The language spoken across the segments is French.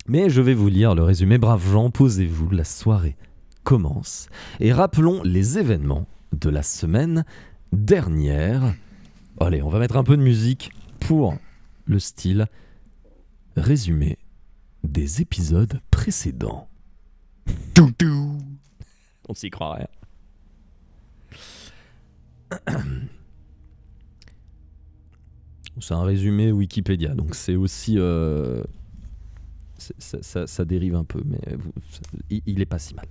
Mais je vais vous lire le résumé. Braves gens, posez-vous, la soirée commence. Et rappelons les événements de la semaine dernière. Allez, on va mettre un peu de musique pour le style. Résumé des épisodes précédents. On s'y croirait. C'est un résumé Wikipédia, donc c'est aussi... ça dérive un peu, mais il est pas si mal.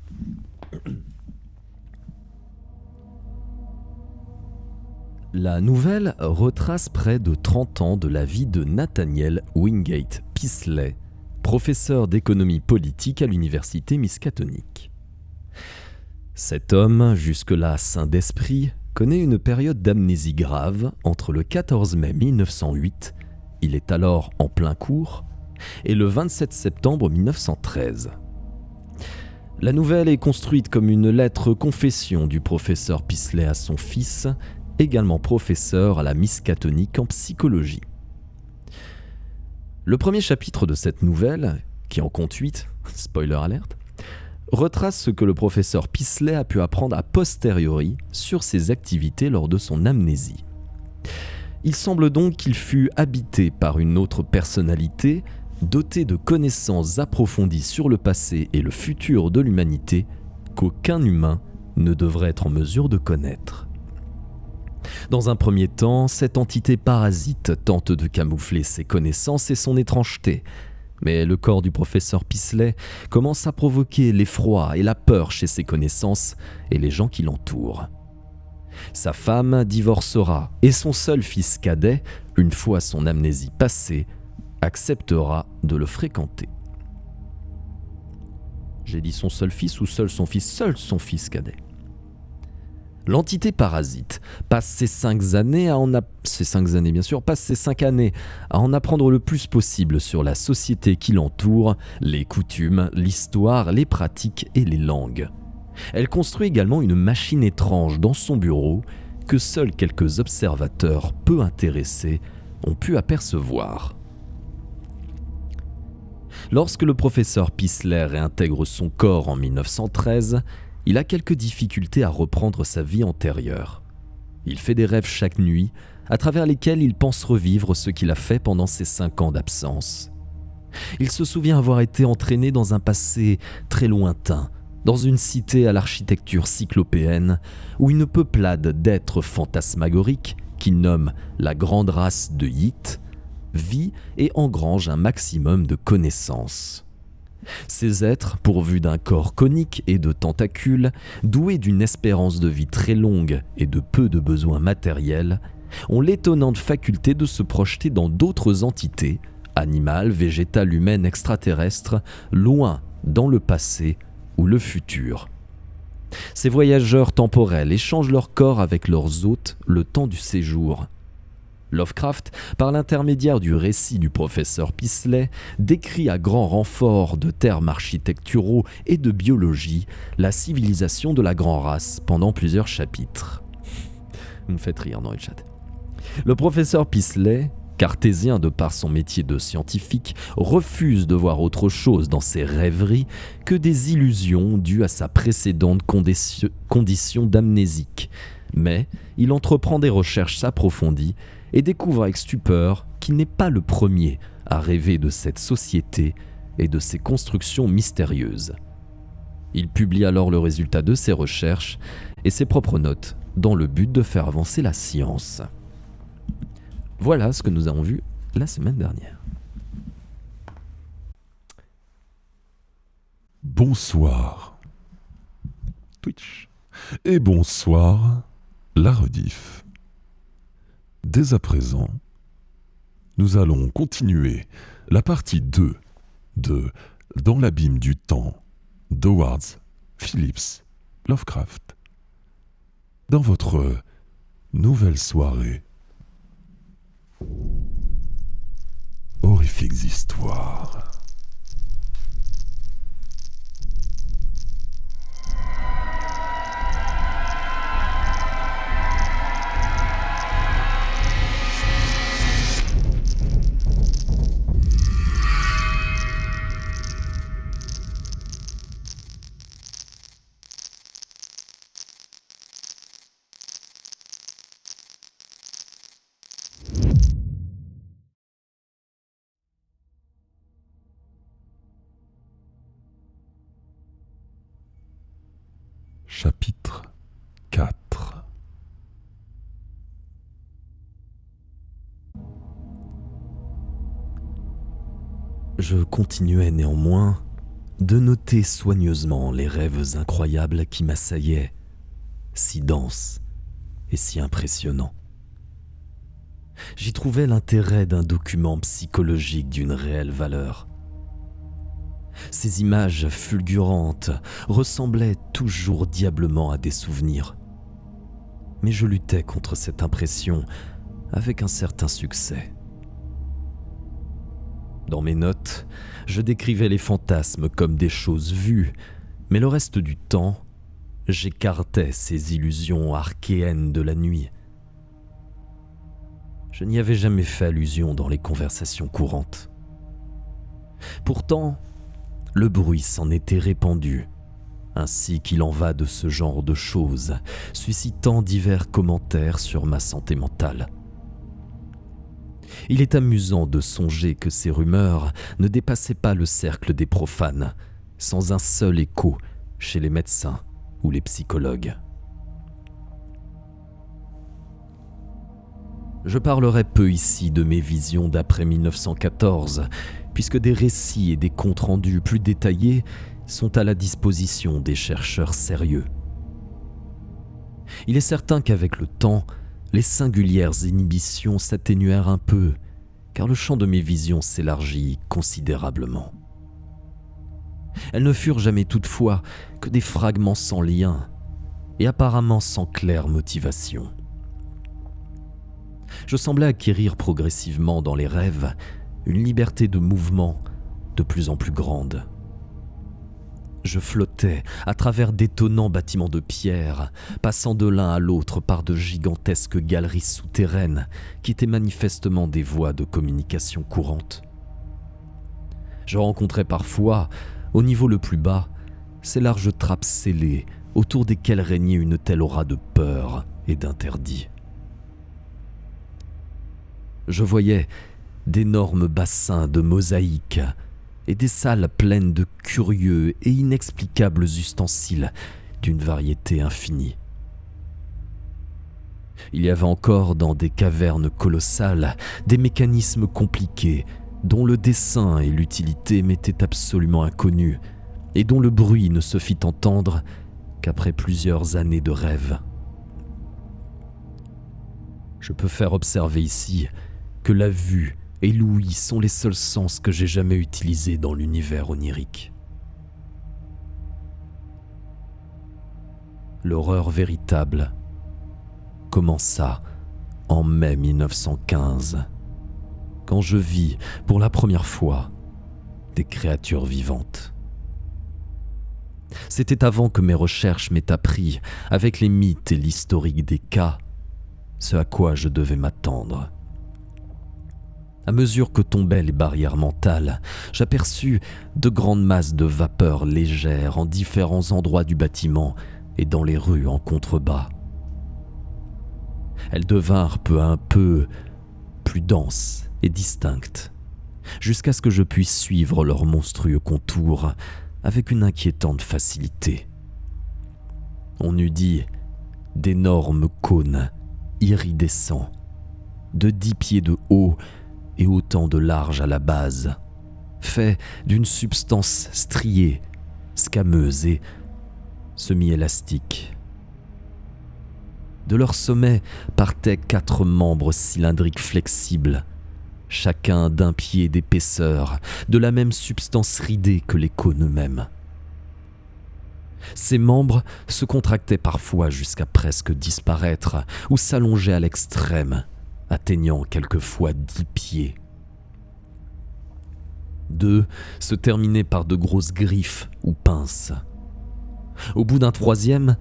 La nouvelle retrace près de 30 ans de la vie de Nathaniel Wingate Peaslee, professeur d'économie politique à l'université Miskatonic. Cet homme, jusque-là sain d'esprit, connaît une période d'amnésie grave entre le 14 mai 1908, il est alors en plein cours, et le 27 septembre 1913. La nouvelle est construite comme une lettre confession du professeur Peaslee à son fils, également professeur à la Miskatonic en psychologie. Le premier chapitre de cette nouvelle, qui en compte 8, spoiler alert, retrace ce que le professeur Peaslee a pu apprendre a posteriori sur ses activités lors de son amnésie. Il semble donc qu'il fut habité par une autre personnalité, dotée de connaissances approfondies sur le passé et le futur de l'humanité qu'aucun humain ne devrait être en mesure de connaître. Dans un premier temps, cette entité parasite tente de camoufler ses connaissances et son étrangeté, mais le corps du professeur Peaslee commence à provoquer l'effroi et la peur chez ses connaissances et les gens qui l'entourent. Sa femme divorcera et son seul fils cadet, une fois son amnésie passée, acceptera de le fréquenter. J'ai dit son seul fils ou seul son fils cadet. L'entité parasite passe ses 5 années à en apprendre le plus possible sur la société qui l'entoure, les coutumes, l'histoire, les pratiques et les langues. Elle construit également une machine étrange dans son bureau que seuls quelques observateurs peu intéressés ont pu apercevoir. Lorsque le professeur Peaslee réintègre son corps en 1913, il a quelques difficultés à reprendre sa vie antérieure. Il fait des rêves chaque nuit, à travers lesquels il pense revivre ce qu'il a fait pendant ses 5 ans d'absence. Il se souvient avoir été entraîné dans un passé très lointain, dans une cité à l'architecture cyclopéenne, où une peuplade d'êtres fantasmagoriques, qu'il nomme la grande race de Yit, vit et engrange un maximum de connaissances. Ces êtres, pourvus d'un corps conique et de tentacules, doués d'une espérance de vie très longue et de peu de besoins matériels, ont l'étonnante faculté de se projeter dans d'autres entités, animales, végétales, humaines, extraterrestres, loin dans le passé ou le futur. Ces voyageurs temporels échangent leur corps avec leurs hôtes le temps du séjour. Lovecraft, par l'intermédiaire du récit du professeur Peaslee, décrit à grand renfort de termes architecturaux et de biologie la civilisation de la grande race pendant plusieurs chapitres. Vous me faites rire dans le chat. Le professeur Peaslee, cartésien de par son métier de scientifique, refuse de voir autre chose dans ses rêveries que des illusions dues à sa précédente condition d'amnésique. Mais il entreprend des recherches approfondies et découvre avec stupeur qu'il n'est pas le premier à rêver de cette société et de ses constructions mystérieuses. Il publie alors le résultat de ses recherches et ses propres notes dans le but de faire avancer la science. Voilà ce que nous avons vu la semaine dernière. Bonsoir Twitch et bonsoir la rediff. Dès à présent, nous allons continuer la partie 2 de Dans l'abîme du temps d'Howard Phillips Lovecraft dans votre nouvelle soirée Horrifiques histoires. Chapitre 4. Je continuais néanmoins de noter soigneusement les rêves incroyables qui m'assaillaient, si denses et si impressionnants. J'y trouvais l'intérêt d'un document psychologique d'une réelle valeur. Ces images fulgurantes ressemblaient toujours diablement à des souvenirs. Mais je luttais contre cette impression avec un certain succès. Dans mes notes, je décrivais les fantasmes comme des choses vues, mais le reste du temps, j'écartais ces illusions archéennes de la nuit. Je n'y avais jamais fait allusion dans les conversations courantes. Pourtant, le bruit s'en était répandu, ainsi qu'il en va de ce genre de choses, suscitant divers commentaires sur ma santé mentale. Il est amusant de songer que ces rumeurs ne dépassaient pas le cercle des profanes, sans un seul écho chez les médecins ou les psychologues. Je parlerai peu ici de mes visions d'après 1914, puisque des récits et des comptes rendus plus détaillés sont à la disposition des chercheurs sérieux. Il est certain qu'avec le temps, les singulières inhibitions s'atténuèrent un peu, car le champ de mes visions s'élargit considérablement. Elles ne furent jamais toutefois que des fragments sans lien, et apparemment sans claire motivation. Je semblais acquérir progressivement dans les rêves une liberté de mouvement de plus en plus grande. Je flottais à travers d'étonnants bâtiments de pierre, passant de l'un à l'autre par de gigantesques galeries souterraines qui étaient manifestement des voies de communication courantes. Je rencontrais parfois, au niveau le plus bas, ces larges trappes scellées autour desquelles régnait une telle aura de peur et d'interdit. Je voyais d'énormes bassins de mosaïques et des salles pleines de curieux et inexplicables ustensiles d'une variété infinie. Il y avait encore dans des cavernes colossales des mécanismes compliqués dont le dessin et l'utilité m'étaient absolument inconnus et dont le bruit ne se fit entendre qu'après plusieurs années de rêve. Je peux faire observer ici que la vue et l'ouïe sont les seuls sens que j'ai jamais utilisés dans l'univers onirique. L'horreur véritable commença en mai 1915, quand je vis pour la première fois des créatures vivantes. C'était avant que mes recherches m'aient appris, avec les mythes et l'historique des cas, ce à quoi je devais m'attendre. À mesure que tombaient les barrières mentales, j'aperçus de grandes masses de vapeur légères en différents endroits du bâtiment et dans les rues en contrebas. Elles devinrent peu à peu plus denses et distinctes, jusqu'à ce que je puisse suivre leurs monstrueux contours avec une inquiétante facilité. On eût dit d'énormes cônes iridescents, de 10 pieds de haut et autant de large à la base, faits d'une substance striée, squameuse et semi-élastique. De leur sommet partaient 4 membres cylindriques flexibles, chacun d'1 pied d'épaisseur, de la même substance ridée que les cônes eux-mêmes. Ces membres se contractaient parfois jusqu'à presque disparaître ou s'allongeaient à l'extrême, atteignant quelquefois 10 pieds. 2 se terminaient par de grosses griffes ou pinces. Au bout d'un 3e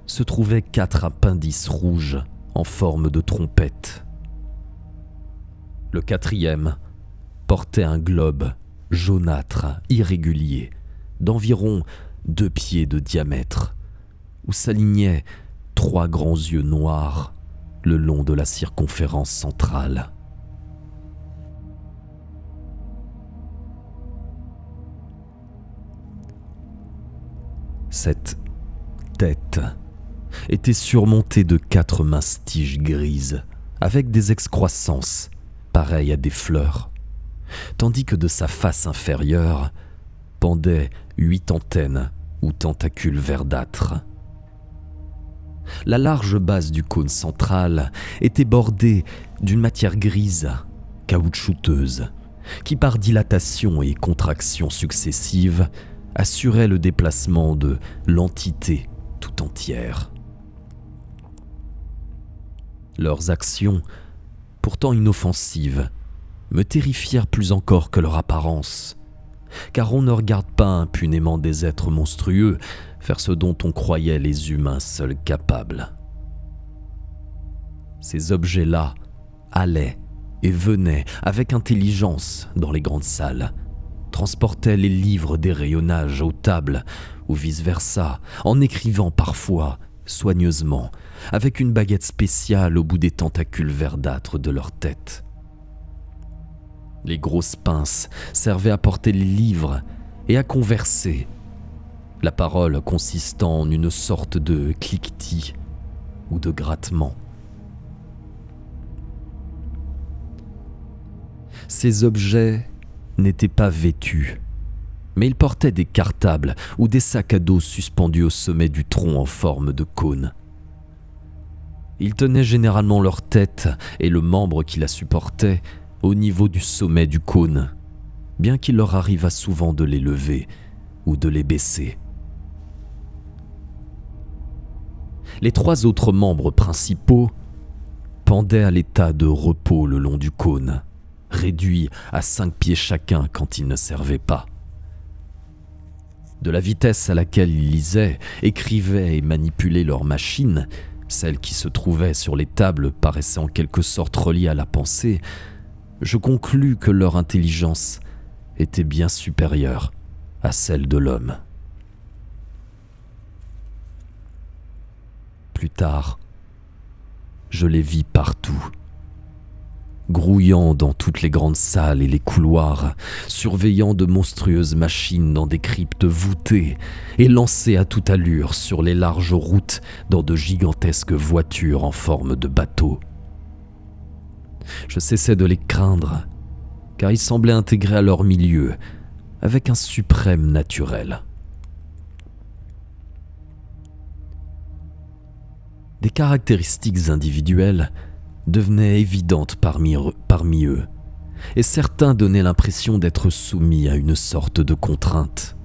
se trouvaient 4 appendices rouges en forme de trompette. Le 4e portait un globe jaunâtre irrégulier d'environ 2 pieds de diamètre, où s'alignaient 3 grands yeux noirs le long de la circonférence centrale. Cette tête était surmontée de 4 minces tiges grises, avec des excroissances pareilles à des fleurs, tandis que de sa face inférieure pendaient 8 antennes ou tentacules verdâtres. La large base du cône central était bordée d'une matière grise, caoutchouteuse, qui par dilatation et contraction successives assurait le déplacement de l'entité tout entière. Leurs actions, pourtant inoffensives, me terrifièrent plus encore que leur apparence, car on ne regarde pas impunément des êtres monstrueux faire ce dont on croyait les humains seuls capables. Ces objets-là allaient et venaient avec intelligence dans les grandes salles, transportaient les livres des rayonnages aux tables ou vice-versa, en écrivant parfois soigneusement, avec une baguette spéciale au bout des tentacules verdâtres de leur tête. Les grosses pinces servaient à porter les livres et à converser, la parole consistant en une sorte de cliquetis ou de grattement. Ces objets n'étaient pas vêtus, mais ils portaient des cartables ou des sacs à dos suspendus au sommet du tronc en forme de cône. Ils tenaient généralement leur tête et le membre qui la supportait au niveau du sommet du cône, bien qu'il leur arrivât souvent de les lever ou de les baisser. Les 3 autres membres principaux pendaient à l'état de repos le long du cône, réduits à 5 pieds chacun quand ils ne servaient pas. De la vitesse à laquelle ils lisaient, écrivaient et manipulaient leurs machines, celles qui se trouvaient sur les tables paraissaient en quelque sorte reliées à la pensée, je conclus que leur intelligence était bien supérieure à celle de l'homme. Plus tard, je les vis partout, grouillant dans toutes les grandes salles et les couloirs, surveillant de monstrueuses machines dans des cryptes voûtées et lancés à toute allure sur les larges routes dans de gigantesques voitures en forme de bateaux. Je cessais de les craindre, car ils semblaient intégrés à leur milieu avec un suprême naturel. Des caractéristiques individuelles devenaient évidentes parmi eux, et certains donnaient l'impression d'être soumis à une sorte de contrainte.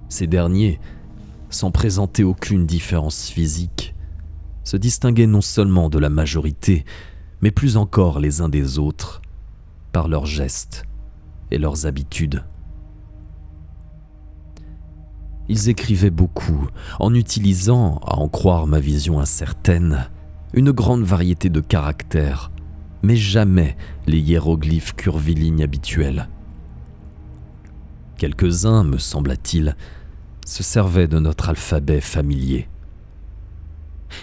Ces derniers, sans présenter aucune différence physique, se distinguaient non seulement de la majorité, mais plus encore les uns des autres, par leurs gestes et leurs habitudes. Ils écrivaient beaucoup, en utilisant, à en croire ma vision incertaine, une grande variété de caractères, mais jamais les hiéroglyphes curvilignes habituels. Quelques-uns, me sembla-t-il, se servaient de notre alphabet familier.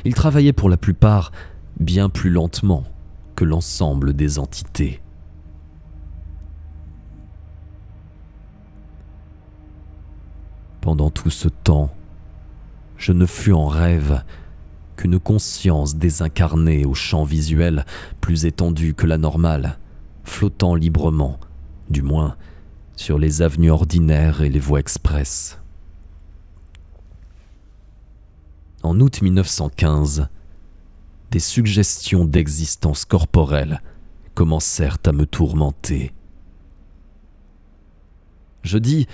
Ils travaillaient pour la plupart bien plus lentement que l'ensemble des entités. Pendant tout ce temps, je ne fus en rêve qu'une conscience désincarnée au champ visuel plus étendu que la normale, flottant librement, du moins sur les avenues ordinaires et les voies express. En août 1915, des suggestions d'existence corporelle commencèrent à me tourmenter. Je dis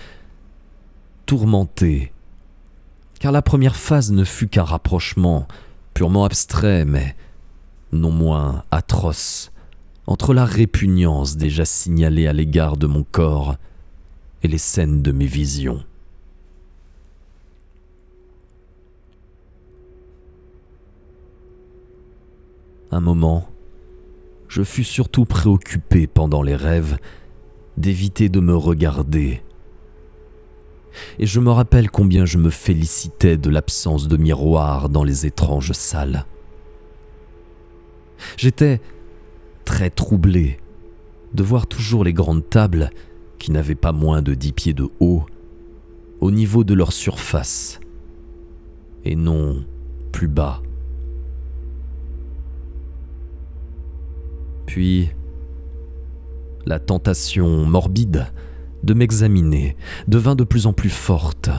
tourmenté, car la première phase ne fut qu'un rapprochement purement abstrait, mais non moins atroce, entre la répugnance déjà signalée à l'égard de mon corps et les scènes de mes visions. Un moment, je fus surtout préoccupé pendant les rêves d'éviter de me regarder. Et je me rappelle combien je me félicitais de l'absence de miroir dans les étranges salles. J'étais très troublé de voir toujours les grandes tables, qui n'avaient pas moins de 10 pieds de haut, au niveau de leur surface, et non plus bas. Puis, la tentation morbide de m'examiner devint de plus en plus forte,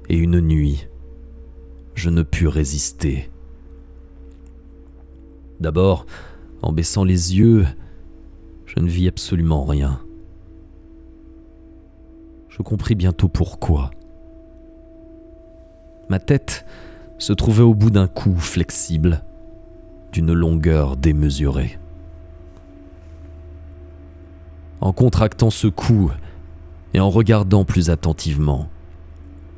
et une nuit, je ne pus résister. D'abord, en baissant les yeux, je ne vis absolument rien. Je compris bientôt pourquoi. Ma tête se trouvait au bout d'un cou flexible, d'une longueur démesurée. En contractant ce cou et en regardant plus attentivement,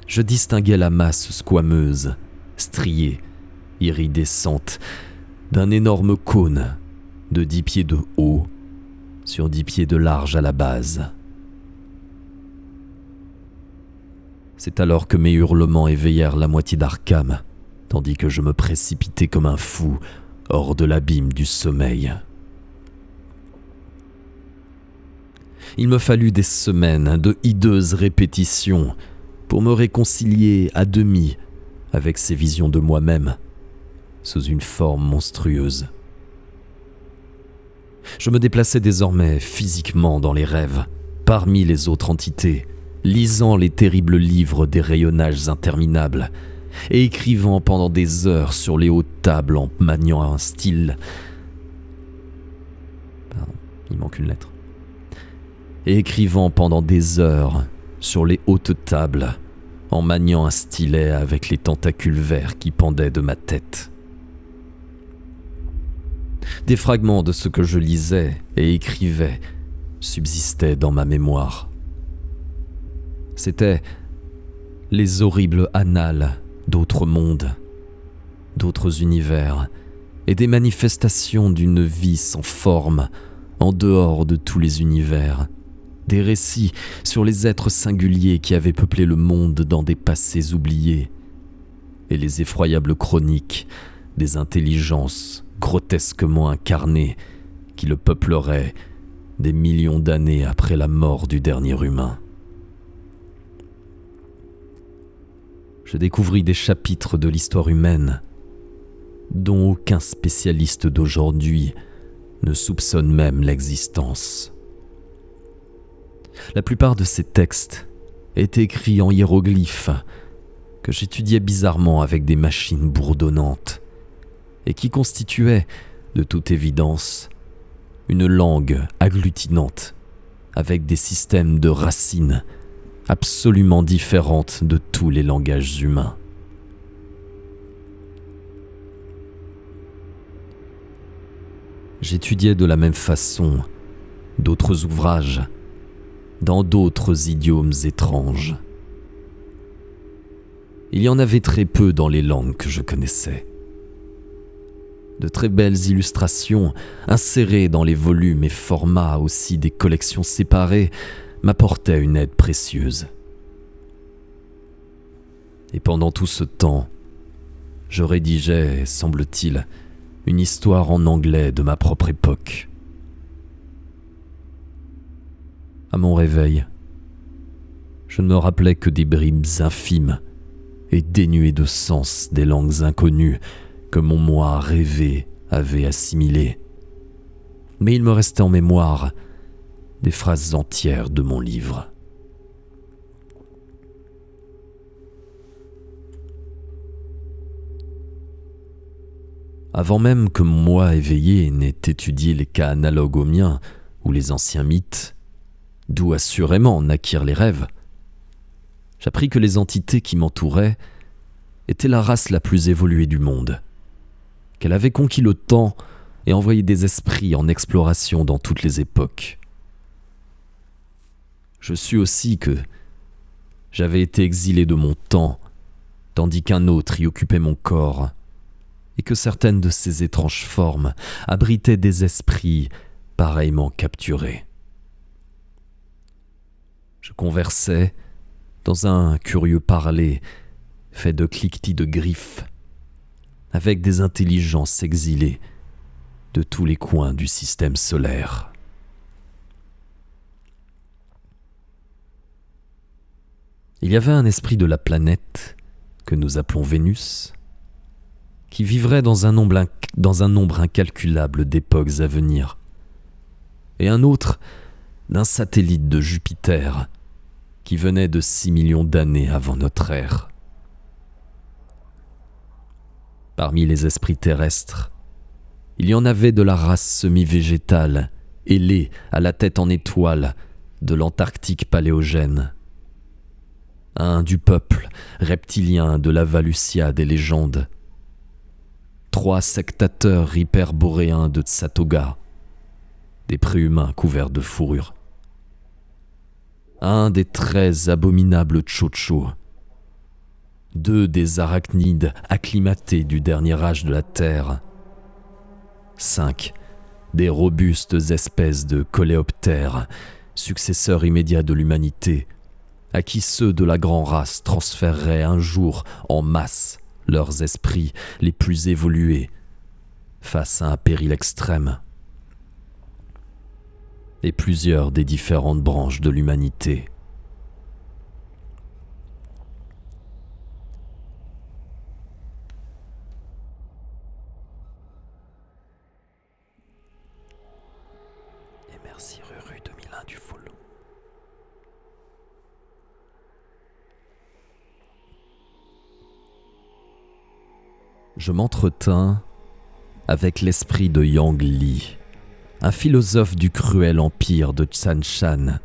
je distinguais la masse squameuse, striée, iridescente, d'un énorme cône de 10 pieds de haut sur 10 pieds de large à la base. C'est alors que mes hurlements éveillèrent la moitié d'Arkham, tandis que je me précipitais comme un fou hors de l'abîme du sommeil. Il me fallut des semaines de hideuses répétitions pour me réconcilier à demi avec ces visions de moi-même, sous une forme monstrueuse. Je me déplaçais désormais physiquement dans les rêves, parmi les autres entités, lisant les terribles livres des rayonnages interminables et écrivant pendant des heures sur les hautes tables en maniant un style... Pardon, il manque une lettre. Et écrivant pendant des heures sur les hautes tables en maniant un stylet avec les tentacules verts qui pendaient de ma tête. Des fragments de ce que je lisais et écrivais subsistaient dans ma mémoire. C'étaient les horribles annales d'autres mondes, d'autres univers, et des manifestations d'une vie sans forme en dehors de tous les univers, des récits sur les êtres singuliers qui avaient peuplé le monde dans des passés oubliés, et les effroyables chroniques des intelligences grotesquement incarnées qui le peupleraient des millions d'années après la mort du dernier humain. Je découvris des chapitres de l'histoire humaine dont aucun spécialiste d'aujourd'hui ne soupçonne même l'existence. La plupart de ces textes étaient écrits en hiéroglyphes que j'étudiais bizarrement avec des machines bourdonnantes et qui constituaient, de toute évidence, une langue agglutinante avec des systèmes de racines absolument différentes de tous les langages humains. J'étudiais de la même façon d'autres ouvrages dans d'autres idiomes étranges. Il y en avait très peu dans les langues que je connaissais. De très belles illustrations insérées dans les volumes et formats aussi des collections séparées m'apportaient une aide précieuse. Et pendant tout ce temps, je rédigeais, semble-t-il, une histoire en anglais de ma propre époque. À mon réveil, je ne me rappelais que des bribes infimes et dénuées de sens des langues inconnues que mon moi rêvé avait assimilées. Mais il me restait en mémoire des phrases entières de mon livre. Avant même que mon moi éveillé n'ait étudié les cas analogues aux miens ou les anciens mythes, d'où assurément naquirent les rêves, j'appris que les entités qui m'entouraient étaient la race la plus évoluée du monde, qu'elle avait conquis le temps et envoyé des esprits en exploration dans toutes les époques. Je sus aussi que j'avais été exilé de mon temps, tandis qu'un autre y occupait mon corps, et que certaines de ces étranges formes abritaient des esprits pareillement capturés. Je conversais dans un curieux parler fait de cliquetis de griffes avec des intelligences exilées de tous les coins du système solaire. Il y avait un esprit de la planète, que nous appelons Vénus, qui vivrait dans un nombre incalculable d'époques à venir, et un autre d'un satellite de Jupiter, qui venait de 6 millions d'années avant notre ère. Parmi les esprits terrestres, il y en avait de la race semi-végétale, ailée à la tête en étoile, de l'Antarctique paléogène. Un du peuple reptilien de la Valusia des légendes. 3 sectateurs hyperboréens de Tsatoga, des préhumains couverts de fourrure. Un des 13 abominables Tchotchos. 2 des arachnides acclimatés du dernier âge de la Terre. 5 des robustes espèces de coléoptères, successeurs immédiats de l'humanité, à qui ceux de la grande race transféreraient un jour en masse leurs esprits les plus évolués face à un péril extrême. Et plusieurs des différentes branches de l'humanité. Et merci Ruru 2001 du follow. Je m'entretins avec l'esprit de Yang Li, un philosophe du cruel empire de Tsanshan,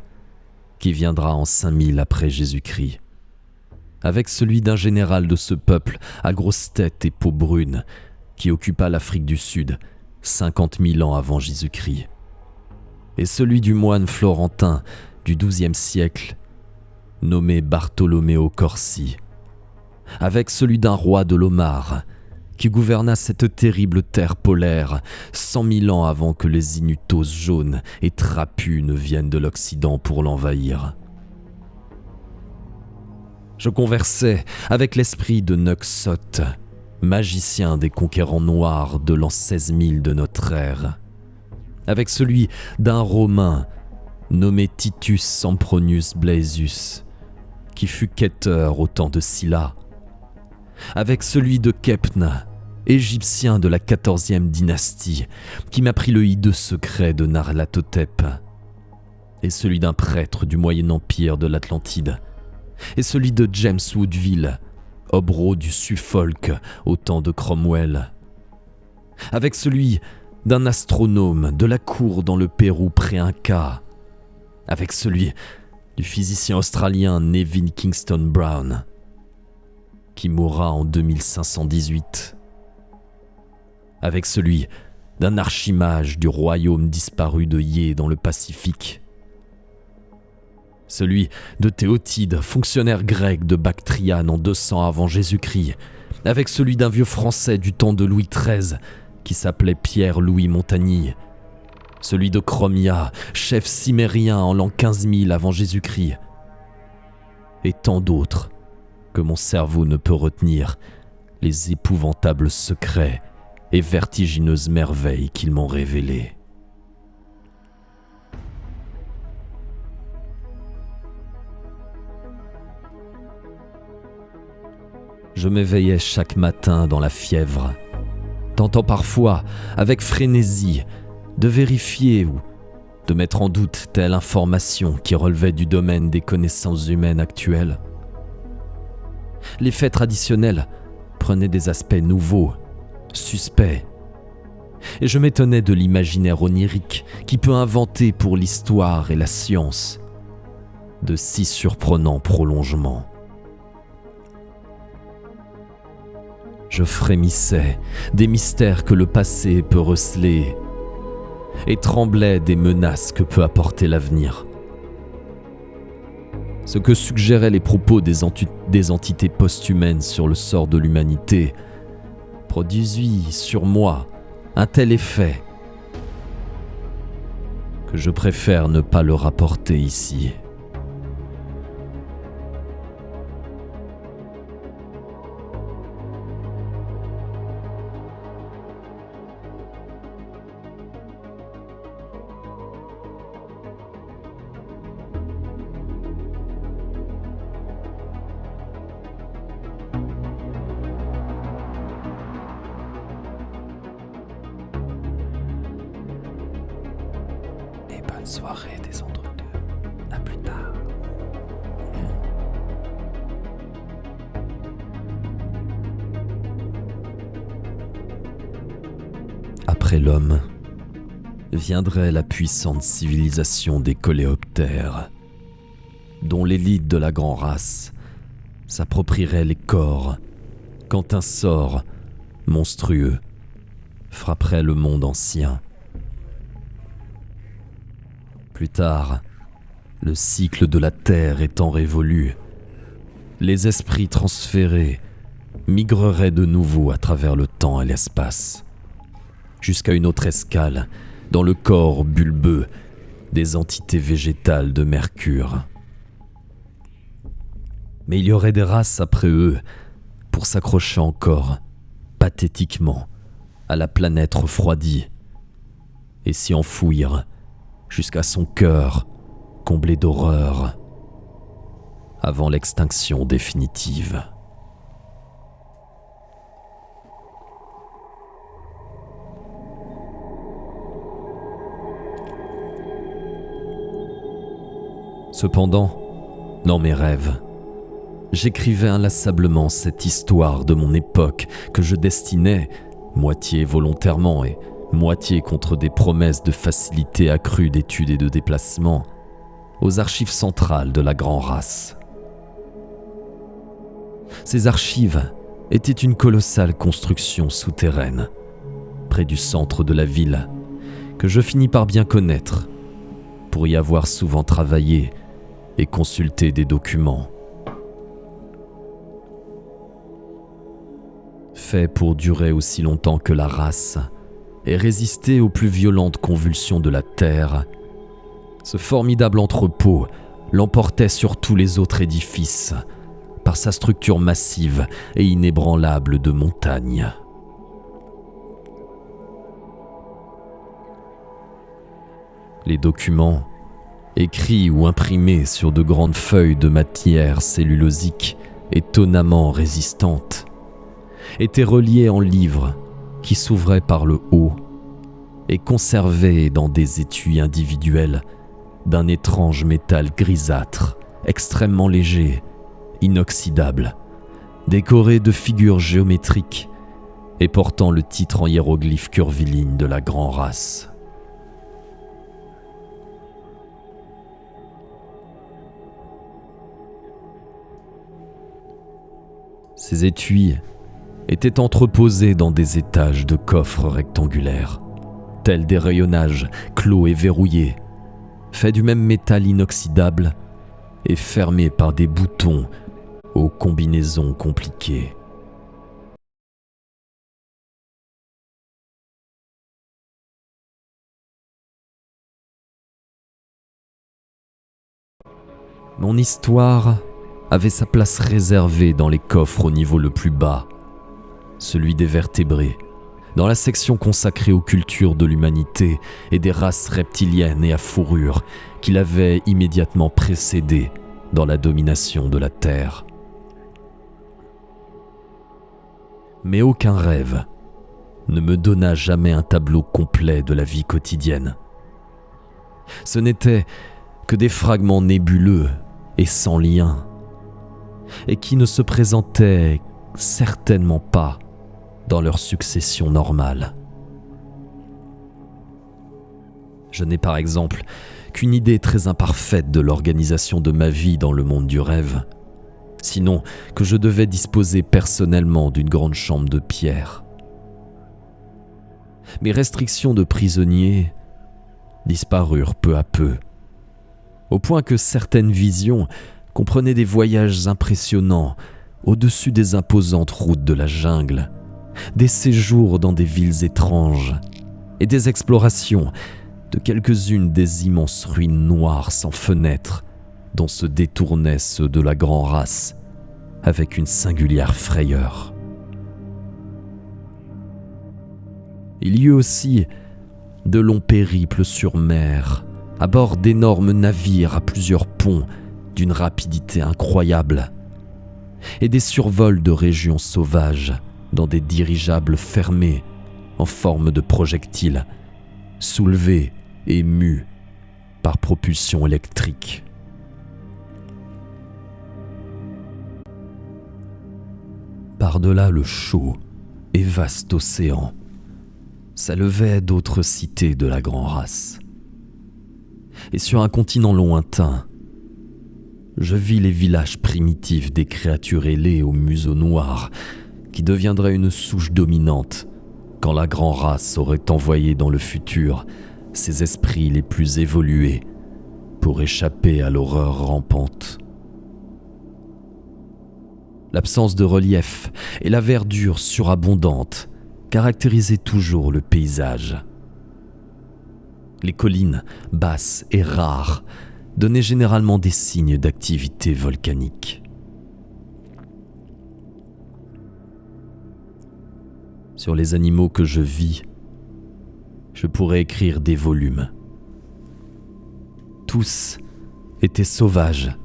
qui viendra en 5000 après Jésus-Christ, avec celui d'un général de ce peuple à grosse tête et peau brune, qui occupa l'Afrique du Sud 50 000 ans avant Jésus-Christ, et celui du moine florentin du XIIe siècle, nommé Bartolomeo Corsi, avec celui d'un roi de l'Omar, qui gouverna cette terrible terre polaire 100 000 ans avant que les Inutos jaunes et trapus ne viennent de l'Occident pour l'envahir. Je conversais avec l'esprit de Nuxoth, magicien des conquérants noirs de l'an 16 000 de notre ère, avec celui d'un Romain nommé Titus Sempronius Blasius, qui fut quêteur au temps de Scylla, avec celui de Kepna, égyptien de la 14e dynastie, qui m'apprit le hideux secret de Narlatotep, et celui d'un prêtre du Moyen Empire de l'Atlantide, et celui de James Woodville, obro du Suffolk au temps de Cromwell, avec celui d'un astronome de la cour dans le Pérou pré-Inca, avec celui du physicien australien Nevin Kingston Brown, qui mourra en 2518, avec celui d'un archimage du royaume disparu de Yé dans le Pacifique, celui de Théotide, fonctionnaire grec de Bactriane en 200 avant Jésus-Christ, avec celui d'un vieux Français du temps de Louis XIII qui s'appelait Pierre-Louis Montagny, celui de Chromia, chef cimérien en l'an 15 000 avant Jésus-Christ, et tant d'autres que mon cerveau ne peut retenir les épouvantables secrets et vertigineuses merveilles qu'ils m'ont révélées. Je m'éveillais chaque matin dans la fièvre, tentant parfois, avec frénésie, de vérifier ou de mettre en doute telle information qui relevait du domaine des connaissances humaines actuelles. Les faits traditionnels prenaient des aspects nouveaux, suspects, et je m'étonnais de l'imaginaire onirique qui peut inventer pour l'histoire et la science de si surprenants prolongements. Je frémissais des mystères que le passé peut receler et tremblais des menaces que peut apporter l'avenir. Ce que suggéraient les propos des entités post-humaines sur le sort de l'humanité produisit sur moi un tel effet que je préfère ne pas le rapporter ici. soirée des entre-deux. À plus tard. Après l'homme, viendrait la puissante civilisation des coléoptères, dont l'élite de la grande race s'approprierait les corps quand un sort monstrueux frapperait le monde ancien. Plus tard, le cycle de la Terre étant révolu, les esprits transférés migreraient de nouveau à travers le temps et l'espace, jusqu'à une autre escale dans le corps bulbeux des entités végétales de Mercure. Mais il y aurait des races après eux pour s'accrocher encore, pathétiquement, à la planète refroidie et s'y enfouir jusqu'à son cœur comblé d'horreur avant l'extinction définitive. Cependant, dans mes rêves, j'écrivais inlassablement cette histoire de mon époque que je destinais, moitié volontairement et moitié contre des promesses de facilité accrue d'études et de déplacement, aux archives centrales de la grande race. Ces archives étaient une colossale construction souterraine, près du centre de la ville, que je finis par bien connaître, pour y avoir souvent travaillé et consulté des documents. Fait pour durer aussi longtemps que la race et résister aux plus violentes convulsions de la Terre, ce formidable entrepôt l'emportait sur tous les autres édifices par sa structure massive et inébranlable de montagnes. Les documents, écrits ou imprimés sur de grandes feuilles de matière cellulosique étonnamment résistantes, étaient reliés en livres qui s'ouvraient par le haut et conservés dans des étuis individuels d'un étrange métal grisâtre, extrêmement léger, inoxydable, décoré de figures géométriques et portant le titre en hiéroglyphes curvilignes de la grande race. Ces étuis étaient entreposés dans des étages de coffres rectangulaires, tels des rayonnages clos et verrouillés, faits du même métal inoxydable et fermés par des boutons aux combinaisons compliquées. Mon histoire avait sa place réservée dans les coffres au niveau le plus bas, celui des vertébrés, dans la section consacrée aux cultures de l'humanité et des races reptiliennes et à fourrure qui l'avaient immédiatement précédé dans la domination de la Terre. Mais aucun rêve ne me donna jamais un tableau complet de la vie quotidienne. Ce n'étaient que des fragments nébuleux et sans lien, et qui ne se présentaient certainement pas dans leur succession normale. Je n'ai par exemple qu'une idée très imparfaite de l'organisation de ma vie dans le monde du rêve, sinon que je devais disposer personnellement d'une grande chambre de pierre. Mes restrictions de prisonnier disparurent peu à peu, au point que certaines visions comprenaient des voyages impressionnants au-dessus des imposantes routes de la jungle, des séjours dans des villes étranges et des explorations de quelques-unes des immenses ruines noires sans fenêtres dont se détournaient ceux de la grande race avec une singulière frayeur. Il y eut aussi de longs périples sur mer, à bord d'énormes navires à plusieurs ponts d'une rapidité incroyable, et des survols de régions sauvages dans des dirigeables fermés en forme de projectiles, soulevés et mus par propulsion électrique. Par-delà le chaud et vaste océan, s'élevaient d'autres cités de la grande race. Et sur un continent lointain, je vis les villages primitifs des créatures ailées au museau noir qui deviendraient une souche dominante quand la grande race aurait envoyé dans le futur ses esprits les plus évolués pour échapper à l'horreur rampante. L'absence de relief et la verdure surabondante caractérisaient toujours le paysage. Les collines, basses et rares, donnaient généralement des signes d'activité volcanique. Sur les animaux que je vis, je pourrais écrire des volumes. Tous étaient sauvages,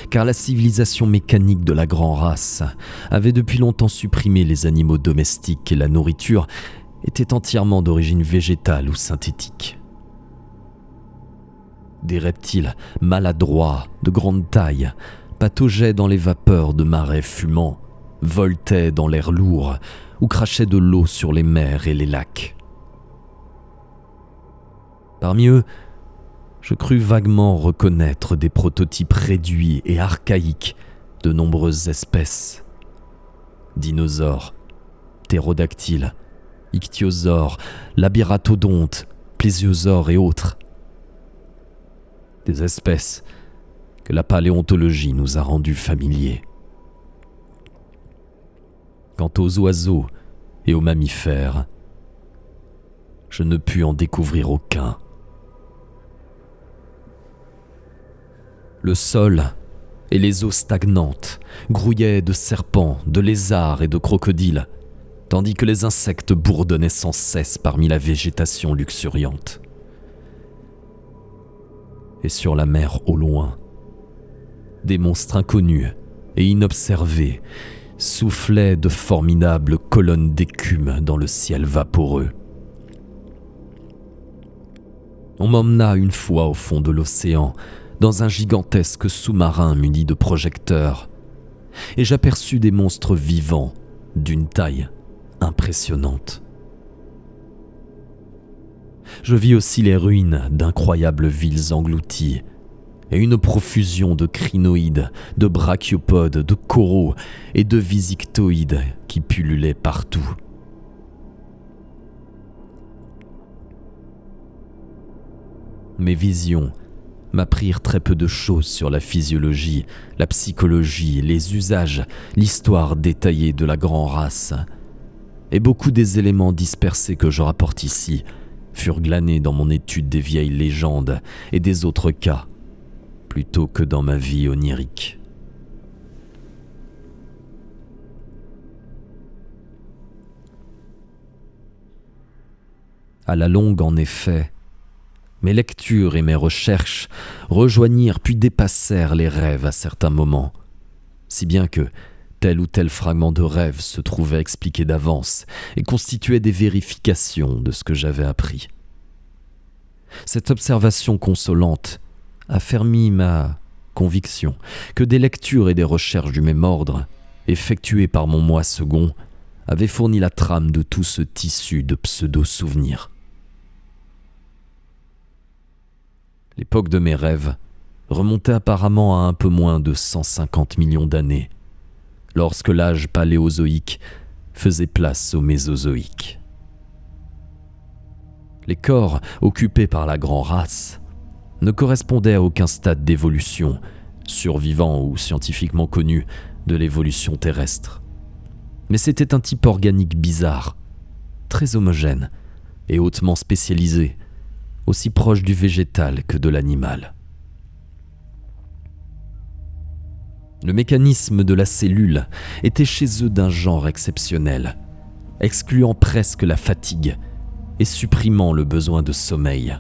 car la civilisation mécanique de la grande race avait depuis longtemps supprimé les animaux domestiques et la nourriture était entièrement d'origine végétale ou synthétique. Des reptiles maladroits, de grande taille, pataugeaient dans les vapeurs de marais fumants, voletaient dans l'air lourd ou crachaient de l'eau sur les mers et les lacs. Parmi eux, je crus vaguement reconnaître des prototypes réduits et archaïques de nombreuses espèces. Dinosaures, ptérodactyles, ichthyosaures, labyrinthodontes, plésiosaures et autres. Des espèces que la paléontologie nous a rendues familiers. Quant aux oiseaux et aux mammifères, je ne pus en découvrir aucun. Le sol et les eaux stagnantes grouillaient de serpents, de lézards et de crocodiles, tandis que les insectes bourdonnaient sans cesse parmi la végétation luxuriante. Et sur la mer au loin, des monstres inconnus et inobservés soufflaient de formidables colonnes d'écume dans le ciel vaporeux. On m'emmena une fois au fond de l'océan, dans un gigantesque sous-marin muni de projecteurs, et j'aperçus des monstres vivants d'une taille impressionnante. Je vis aussi les ruines d'incroyables villes englouties et une profusion de crinoïdes, de brachiopodes, de coraux et de visictoïdes qui pullulaient partout. Mes visions m'apprirent très peu de choses sur la physiologie, la psychologie, les usages, l'histoire détaillée de la grande race. Et beaucoup des éléments dispersés que je rapporte ici furent glanés dans mon étude des vieilles légendes et des autres cas, plutôt que dans ma vie onirique. À la longue, en effet, mes lectures et mes recherches rejoignirent puis dépassèrent les rêves à certains moments, si bien que tel ou tel fragment de rêve se trouvait expliqué d'avance et constituait des vérifications de ce que j'avais appris. Cette observation consolante affermit ma conviction que des lectures et des recherches du même ordre, effectuées par mon moi second, avaient fourni la trame de tout ce tissu de pseudo-souvenirs. L'époque de mes rêves remontait apparemment à un peu moins de 150 millions d'années, lorsque l'âge paléozoïque faisait place au mésozoïque. Les corps occupés par la grande race ne correspondaient à aucun stade d'évolution, survivant ou scientifiquement connu, de l'évolution terrestre. Mais c'était un type organique bizarre, très homogène et hautement spécialisé, aussi proche du végétal que de l'animal. Le mécanisme de la cellule était chez eux d'un genre exceptionnel, excluant presque la fatigue et supprimant le besoin de sommeil.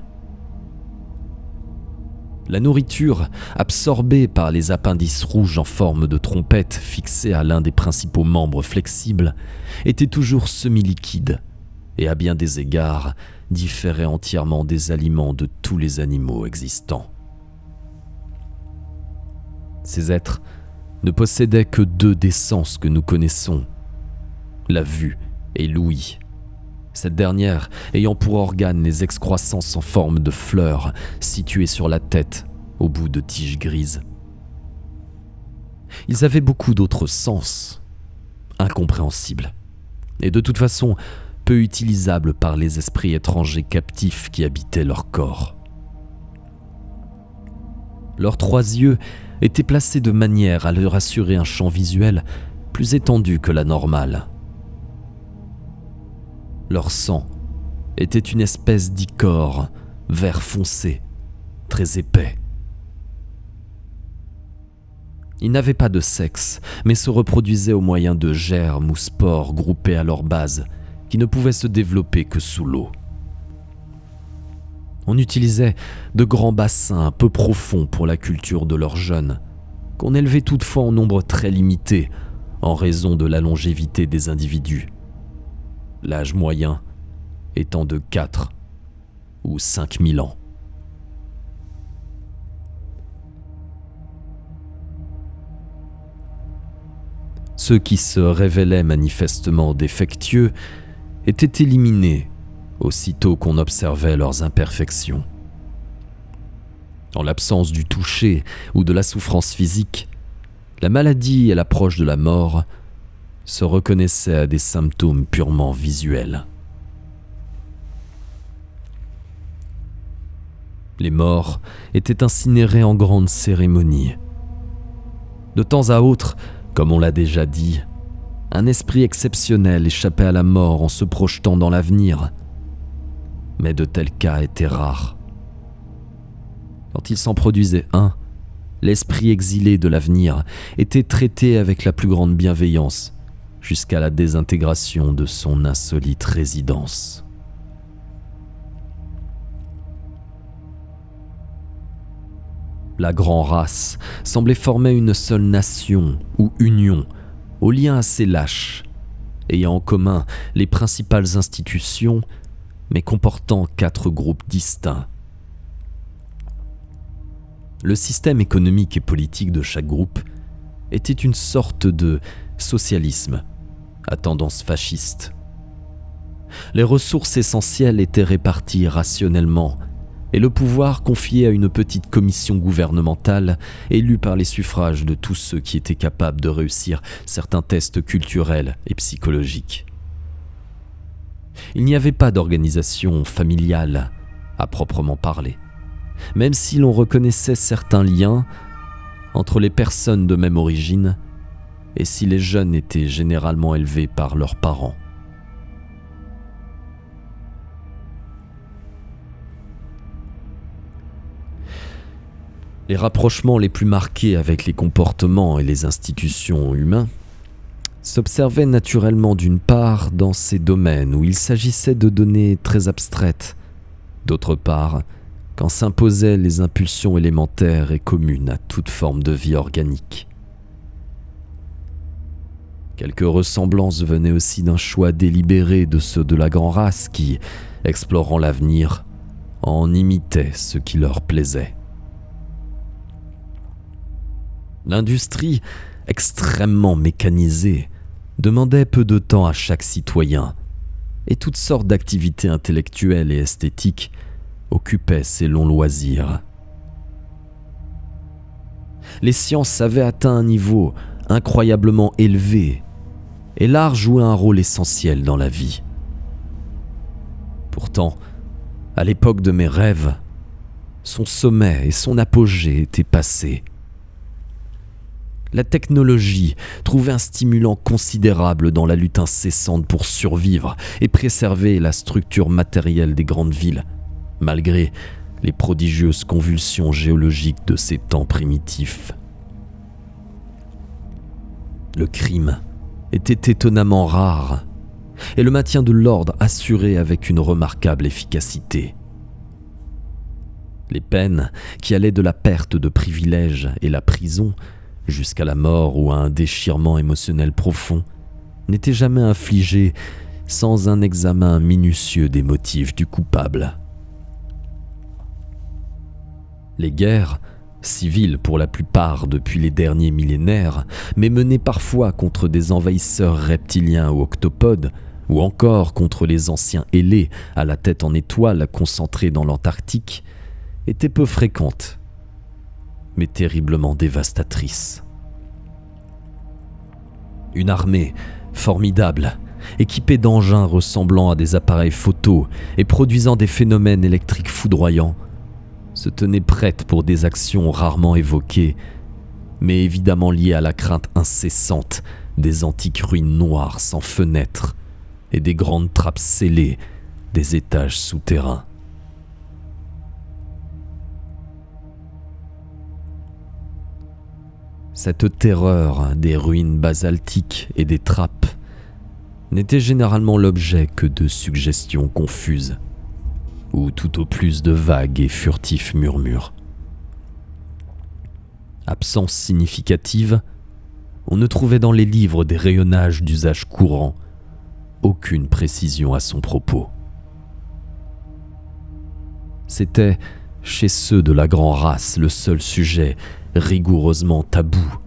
La nourriture, absorbée par les appendices rouges en forme de trompette fixés à l'un des principaux membres flexibles, était toujours semi-liquide et à bien des égards différaient entièrement des aliments de tous les animaux existants. Ces êtres ne possédaient que 2 des sens que nous connaissons, la vue et l'ouïe, cette dernière ayant pour organe les excroissances en forme de fleurs situées sur la tête au bout de tiges grises. Ils avaient beaucoup d'autres sens, incompréhensibles, et de toute façon peu utilisables par les esprits étrangers captifs qui habitaient leur corps. Leurs 3 yeux étaient placés de manière à leur assurer un champ visuel plus étendu que la normale. Leur sang était une espèce d'ichor vert foncé, très épais. Ils n'avaient pas de sexe, mais se reproduisaient au moyen de germes ou spores groupés à leur base, qui ne pouvaient se développer que sous l'eau. On utilisait de grands bassins peu profonds pour la culture de leurs jeunes, qu'on élevait toutefois en nombre très limité en raison de la longévité des individus, l'âge moyen étant de 4 ou 5 000 ans. Ceux qui se révélaient manifestement défectueux étaient éliminés aussitôt qu'on observait leurs imperfections. En l'absence du toucher ou de la souffrance physique, la maladie et l'approche de la mort se reconnaissaient à des symptômes purement visuels. Les morts étaient incinérés en grande cérémonie. De temps à autre, comme on l'a déjà dit, un esprit exceptionnel échappait à la mort en se projetant dans l'avenir. Mais de tels cas étaient rares. Quand il s'en produisait un, l'esprit exilé de l'avenir était traité avec la plus grande bienveillance jusqu'à la désintégration de son insolite résidence. La grande race semblait former une seule nation ou union, aux liens assez lâches, ayant en commun les principales institutions, mais comportant 4 groupes distincts. Le système économique et politique de chaque groupe était une sorte de socialisme à tendance fasciste. Les ressources essentielles étaient réparties rationnellement et le pouvoir confié à une petite commission gouvernementale élue par les suffrages de tous ceux qui étaient capables de réussir certains tests culturels et psychologiques. Il n'y avait pas d'organisation familiale à proprement parler, même si l'on reconnaissait certains liens entre les personnes de même origine et si les jeunes étaient généralement élevés par leurs parents. Les rapprochements les plus marqués avec les comportements et les institutions humains s'observaient naturellement d'une part dans ces domaines où il s'agissait de données très abstraites, d'autre part quand s'imposaient les impulsions élémentaires et communes à toute forme de vie organique. Quelques ressemblances venaient aussi d'un choix délibéré de ceux de la grande race qui, explorant l'avenir, en imitaient ce qui leur plaisait. L'industrie, extrêmement mécanisée, demandait peu de temps à chaque citoyen, et toutes sortes d'activités intellectuelles et esthétiques occupaient ses longs loisirs. Les sciences avaient atteint un niveau incroyablement élevé, et l'art jouait un rôle essentiel dans la vie. Pourtant, à l'époque de mes rêves, son sommet et son apogée étaient passés. La technologie trouvait un stimulant considérable dans la lutte incessante pour survivre et préserver la structure matérielle des grandes villes, malgré les prodigieuses convulsions géologiques de ces temps primitifs. Le crime était étonnamment rare et le maintien de l'ordre assuré avec une remarquable efficacité. Les peines qui allaient de la perte de privilèges et la prison jusqu'à la mort ou à un déchirement émotionnel profond n'étaient jamais infligées sans un examen minutieux des motifs du coupable. Les guerres, civiles pour la plupart depuis les derniers millénaires, mais menées parfois contre des envahisseurs reptiliens ou octopodes, ou encore contre les anciens ailés à la tête en étoile concentrés dans l'Antarctique, étaient peu fréquentes, mais terriblement dévastatrices. Une armée formidable, équipée d'engins ressemblant à des appareils photo et produisant des phénomènes électriques foudroyants, se tenait prête pour des actions rarement évoquées, mais évidemment liées à la crainte incessante des antiques ruines noires sans fenêtres et des grandes trappes scellées des étages souterrains. Cette terreur des ruines basaltiques et des trappes n'était généralement l'objet que de suggestions confuses, ou tout au plus de vagues et furtifs murmures. Absence significative, on ne trouvait dans les livres des rayonnages d'usage courant aucune précision à son propos. C'était, chez ceux de la grande race, le seul sujet rigoureusement tabou,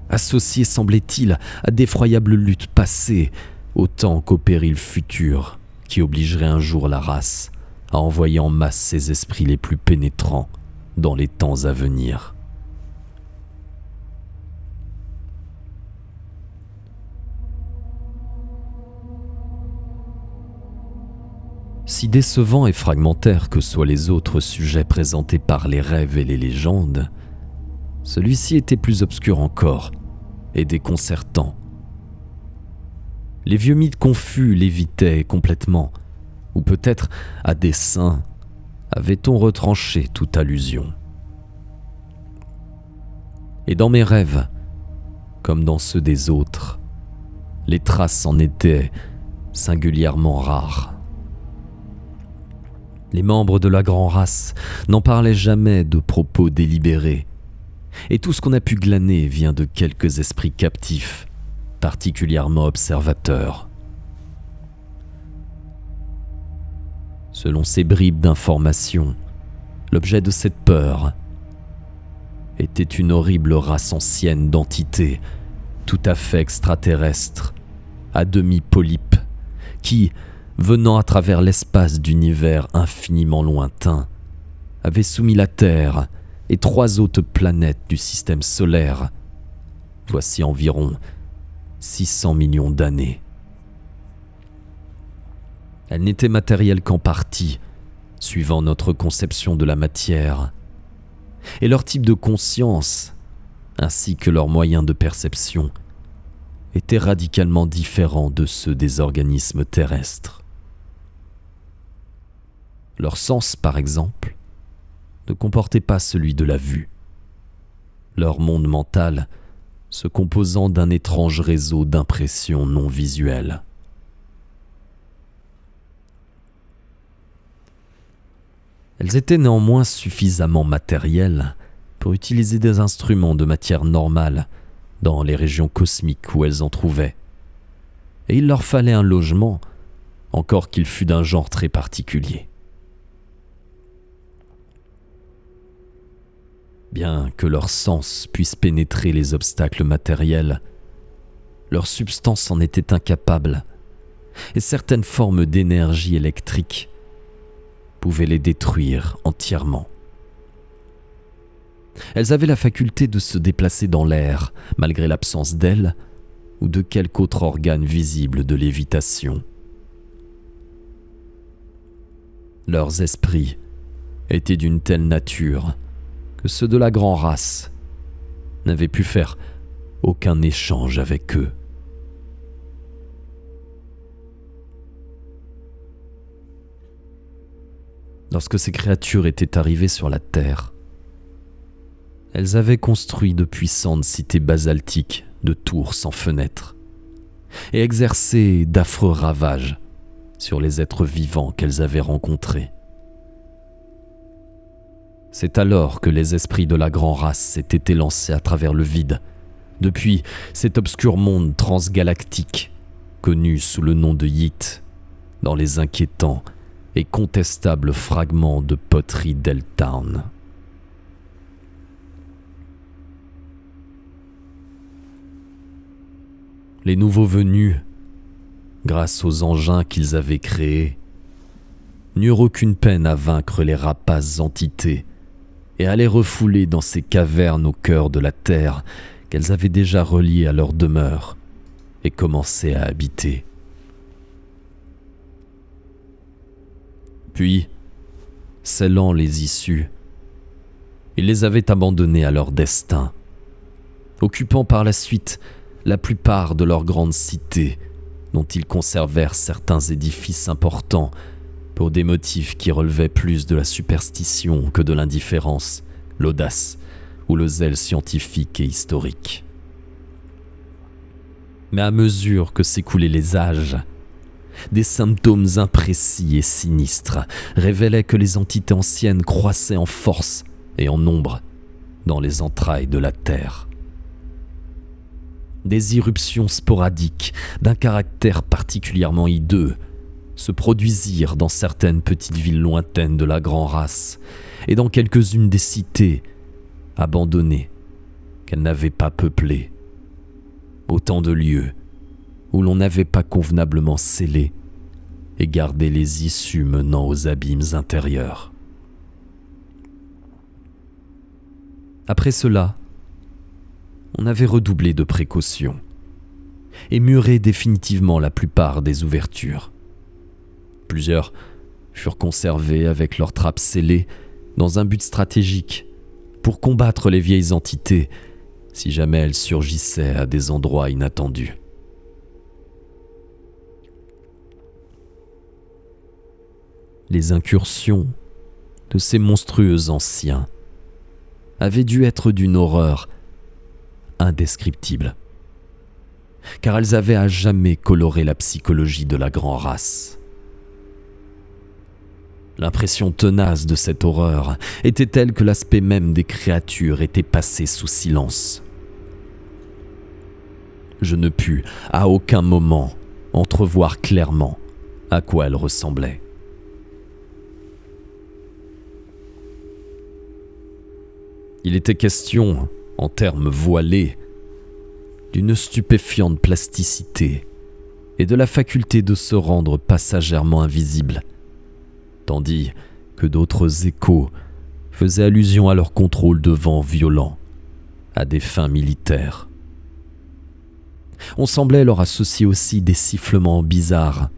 associé, semblait-il, à d'effroyables luttes passées, autant qu'aux périls futurs qui obligeraient un jour la race à envoyer en masse ses esprits les plus pénétrants dans les temps à venir. Si décevants et fragmentaires que soient les autres sujets présentés par les rêves et les légendes, celui-ci était plus obscur encore et déconcertant. Les vieux mythes confus l'évitaient complètement, ou peut-être à dessein avait-on retranché toute allusion. Et dans mes rêves, comme dans ceux des autres, les traces en étaient singulièrement rares. Les membres de la grande race n'en parlaient jamais de propos délibérés, et tout ce qu'on a pu glaner vient de quelques esprits captifs, particulièrement observateurs. Selon ces bribes d'informations, l'objet de cette peur était une horrible race ancienne d'entités tout à fait extraterrestres, à demi polypes, qui, venant à travers l'espace d'univers infiniment lointain, avait soumis la Terre et 3 autres planètes du système solaire, voici environ 600 millions d'années. Elles n'étaient matérielles qu'en partie, suivant notre conception de la matière, et leur type de conscience, ainsi que leurs moyens de perception, étaient radicalement différents de ceux des organismes terrestres. Leur sens, par exemple, ne comportait pas celui de la vue, leur monde mental se composant d'un étrange réseau d'impressions non visuelles. Elles étaient néanmoins suffisamment matérielles pour utiliser des instruments de matière normale dans les régions cosmiques où elles en trouvaient, et il leur fallait un logement, encore qu'il fût d'un genre très particulier. Bien que leur sens puisse pénétrer les obstacles matériels, leur substance en était incapable, et certaines formes d'énergie électrique pouvaient les détruire entièrement. Elles avaient la faculté de se déplacer dans l'air, malgré l'absence d'ailes ou de quelque autre organe visible de lévitation. Leurs esprits étaient d'une telle nature que ceux de la grande race n'avaient pu faire aucun échange avec eux. Lorsque ces créatures étaient arrivées sur la Terre, elles avaient construit de puissantes cités basaltiques de tours sans fenêtres et exercé d'affreux ravages sur les êtres vivants qu'elles avaient rencontrés. C'est alors que les esprits de la grande race s'étaient élancés à travers le vide, depuis cet obscur monde transgalactique connu sous le nom de Yit dans les inquiétants et contestables fragments de poterie d'Helltown. Les nouveaux venus, grâce aux engins qu'ils avaient créés, n'eurent aucune peine à vaincre les rapaces entités et à les refouler dans ces cavernes au cœur de la terre qu'elles avaient déjà reliées à leur demeure et commençaient à habiter. Puis, scellant les issues, ils les avaient abandonnés à leur destin, occupant par la suite la plupart de leurs grandes cités, dont ils conservèrent certains édifices importants pour des motifs qui relevaient plus de la superstition que de l'indifférence, l'audace ou le zèle scientifique et historique. Mais à mesure que s'écoulaient les âges, des symptômes imprécis et sinistres révélaient que les entités anciennes croissaient en force et en nombre dans les entrailles de la Terre. Des irruptions sporadiques d'un caractère particulièrement hideux se produisirent dans certaines petites villes lointaines de la Grand Race et dans quelques-unes des cités abandonnées qu'elles n'avaient pas peuplées. Autant de lieux où l'on n'avait pas convenablement scellé et gardé les issues menant aux abîmes intérieurs. Après cela, on avait redoublé de précautions et muré définitivement la plupart des ouvertures. Plusieurs furent conservés avec leurs trappes scellées dans un but stratégique pour combattre les vieilles entités si jamais elles surgissaient à des endroits inattendus. Les incursions de ces monstrueux anciens avaient dû être d'une horreur indescriptible, car elles avaient à jamais coloré la psychologie de la Grand Race. L'impression tenace de cette horreur était telle que l'aspect même des créatures était passé sous silence. Je ne pus à aucun moment entrevoir clairement à quoi elles ressemblaient. Il était question, en termes voilés, d'une stupéfiante plasticité et de la faculté de se rendre passagèrement invisible, tandis que d'autres échos faisaient allusion à leur contrôle de vents violents, à des fins militaires. On semblait leur associer aussi des sifflements bizarres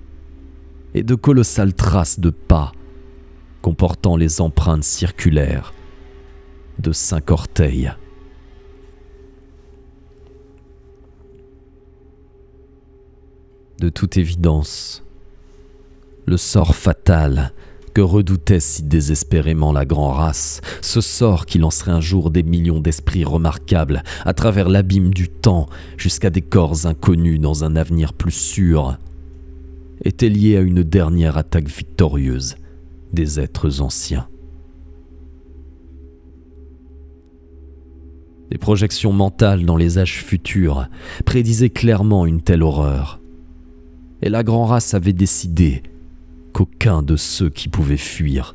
et de colossales traces de pas comportant les empreintes circulaires de 5 orteils. De toute évidence, le sort fatal que redoutait si désespérément la Grand Race, ce sort qui lancerait un jour des millions d'esprits remarquables à travers l'abîme du temps jusqu'à des corps inconnus dans un avenir plus sûr, était lié à une dernière attaque victorieuse des êtres anciens. Les projections mentales dans les âges futurs prédisaient clairement une telle horreur, et la Grand Race avait décidé qu'aucun de ceux qui pouvaient fuir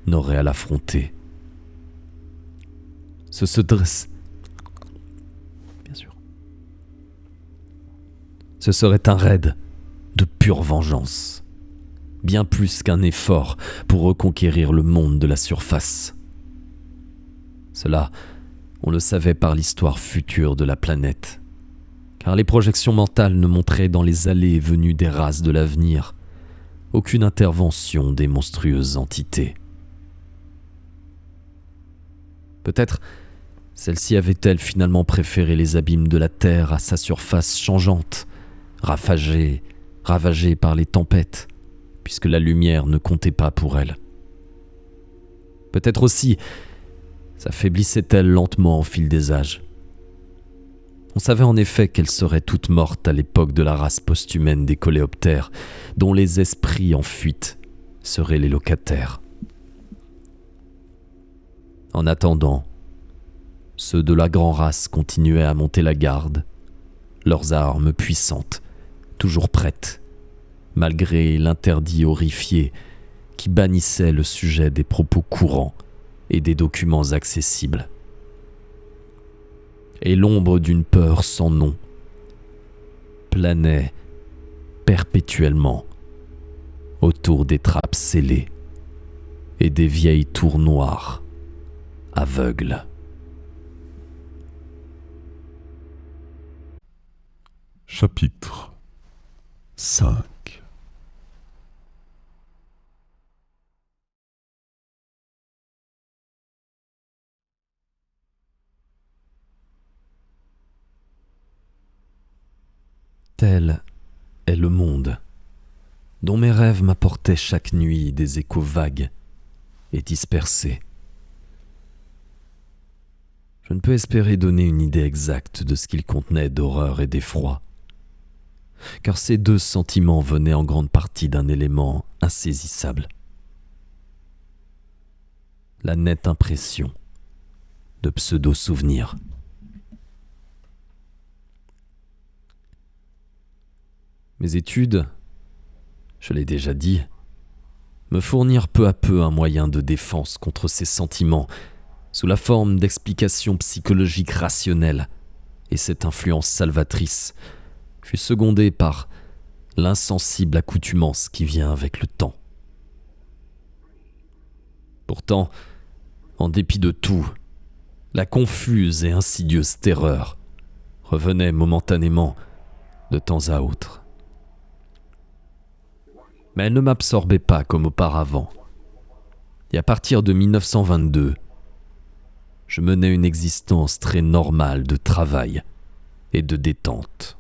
n'aurait à l'affronter. Ce serait un raid de pure vengeance, bien plus qu'un effort pour reconquérir le monde de la surface. Cela, on le savait par l'histoire future de la planète, car les projections mentales ne montraient dans les allées et venues des races de l'avenir aucune intervention des monstrueuses entités. Peut-être celle-ci avait-elle finalement préféré les abîmes de la Terre à sa surface changeante, ravagée par les tempêtes, puisque la lumière ne comptait pas pour elle. Peut-être aussi s'affaiblissait-elle lentement au fil des âges. On savait en effet qu'elles seraient toutes mortes à l'époque de la race post-humaine des coléoptères, dont les esprits en fuite seraient les locataires. En attendant, ceux de la Grand Race continuaient à monter la garde, leurs armes puissantes, toujours prêtes, malgré l'interdit horrifié qui bannissait le sujet des propos courants et des documents accessibles. Et l'ombre d'une peur sans nom planait perpétuellement autour des trappes scellées et des vieilles tours noires aveugles. Chapitre 5. Tel est le monde dont mes rêves m'apportaient chaque nuit des échos vagues et dispersés. Je ne peux espérer donner une idée exacte de ce qu'il contenait d'horreur et d'effroi, car ces deux sentiments venaient en grande partie d'un élément insaisissable: la nette impression de pseudo-souvenirs. Mes études, je l'ai déjà dit, me fournirent peu à peu un moyen de défense contre ces sentiments sous la forme d'explications psychologiques rationnelles, et cette influence salvatrice fut secondée par l'insensible accoutumance qui vient avec le temps. Pourtant, en dépit de tout, la confuse et insidieuse terreur revenait momentanément de temps à autre. Mais elle ne m'absorbait pas comme auparavant. Et à partir de 1922, je menais une existence très normale de travail et de détente.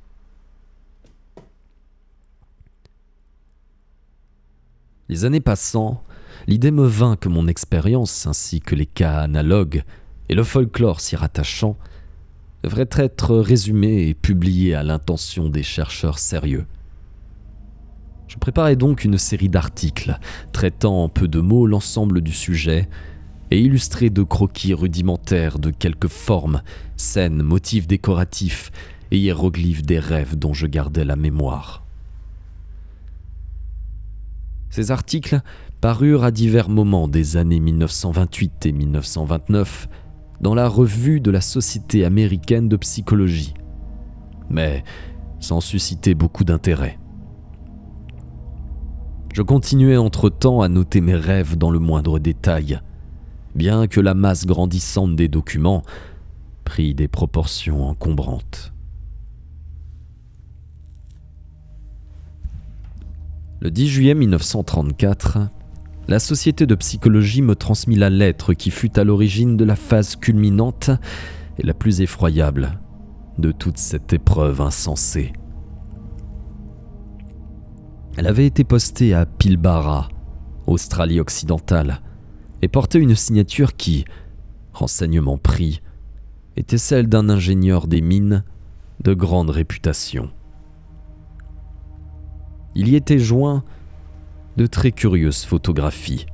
Les années passant, l'idée me vint que mon expérience, ainsi que les cas analogues et le folklore s'y rattachant, devraient être résumés et publiés à l'intention des chercheurs sérieux. Je préparais donc une série d'articles traitant en peu de mots l'ensemble du sujet et illustrés de croquis rudimentaires de quelques formes, scènes, motifs décoratifs et hiéroglyphes des rêves dont je gardais la mémoire. Ces articles parurent à divers moments des années 1928 et 1929 dans la revue de la Société américaine de psychologie, mais sans susciter beaucoup d'intérêt. Je continuais entre-temps à noter mes rêves dans le moindre détail, bien que la masse grandissante des documents prît des proportions encombrantes. Le 10 juillet 1934, la Société de psychologie me transmit la lettre qui fut à l'origine de la phase culminante et la plus effroyable de toute cette épreuve insensée. Elle avait été postée à Pilbara, Australie-Occidentale, et portait une signature qui, renseignement pris, était celle d'un ingénieur des mines de grande réputation. Il y était joint de très curieuses photographies.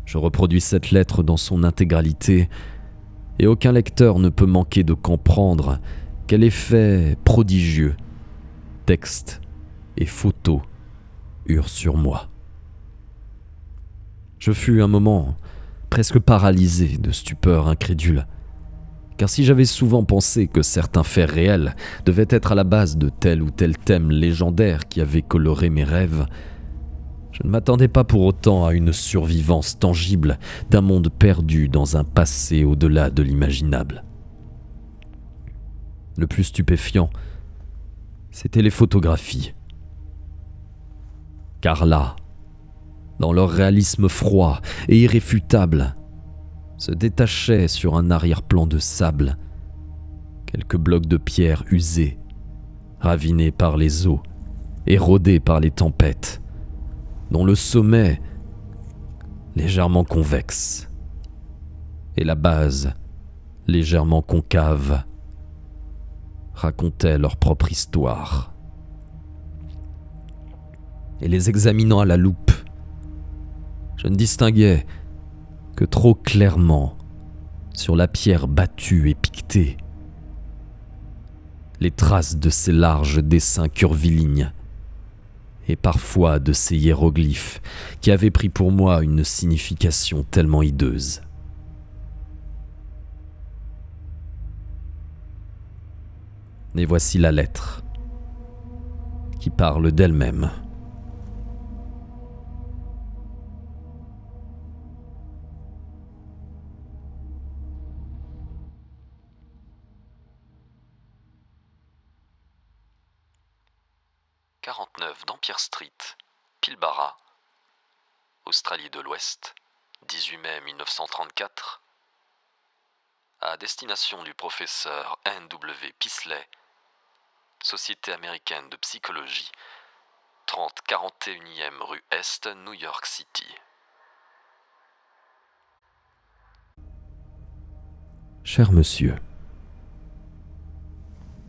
Je reproduis cette lettre dans son intégralité, et aucun lecteur ne peut manquer de comprendre quel effet prodigieux texte et photos eurent sur moi. Je fus un moment presque paralysé de stupeur incrédule, car si j'avais souvent pensé que certains faits réels devaient être à la base de tel ou tel thème légendaire qui avait coloré mes rêves, je ne m'attendais pas pour autant à une survivance tangible d'un monde perdu dans un passé au-delà de l'imaginable. Le plus stupéfiant, c'étaient les photographies. Car là, dans leur réalisme froid et irréfutable, se détachaient sur un arrière-plan de sable quelques blocs de pierre usés, ravinés par les eaux, érodés par les tempêtes, dont le sommet, légèrement convexe, et la base, légèrement concave, racontaient leur propre histoire. Et les examinant à la loupe, je ne distinguais que trop clairement, sur la pierre battue et piquetée, les traces de ces larges dessins curvilignes et parfois de ces hiéroglyphes qui avaient pris pour moi une signification tellement hideuse. Et voici la lettre qui parle d'elle-même. « 49 d'Empire Street, Pilbara, Australie de l'Ouest, 18 mai 1934, à destination du professeur N.W. Pisley, Société américaine de psychologie, 3041e rue Est, New York City. » Cher monsieur,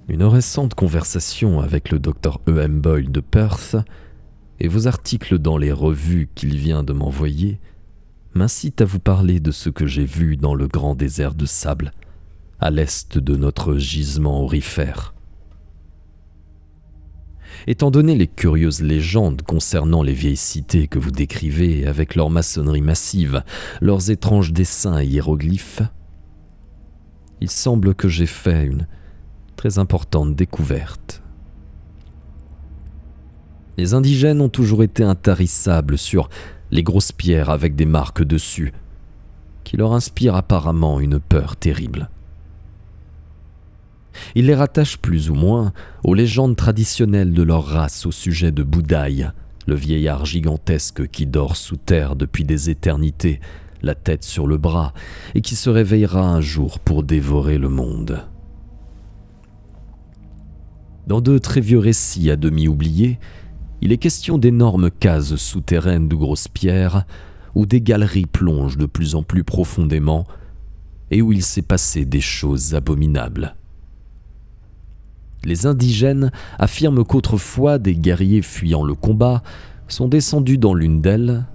une récente conversation avec le Dr. E.M. Boyle de Perth et vos articles dans les revues qu'il vient de m'envoyer m'incitent à vous parler de ce que j'ai vu dans le grand désert de sable, à l'est de notre gisement aurifère. Étant donné les curieuses légendes concernant les vieilles cités que vous décrivez avec leur maçonnerie massive, leurs étranges dessins et hiéroglyphes, il semble que j'ai fait une très importante découverte. Les indigènes ont toujours été intarissables sur les grosses pierres avec des marques dessus, qui leur inspirent apparemment une peur terrible. Ils les rattachent plus ou moins aux légendes traditionnelles de leur race au sujet de Boudaï, le vieillard gigantesque qui dort sous terre depuis des éternités, la tête sur le bras, et qui se réveillera un jour pour dévorer le monde. Dans de très vieux récits à demi oubliés, il est question d'énormes cases souterraines de grosses pierres, où des galeries plongent de plus en plus profondément, et où il s'est passé des choses abominables. Les indigènes affirment qu'autrefois des guerriers fuyant le combat sont descendus dans l'une d'elles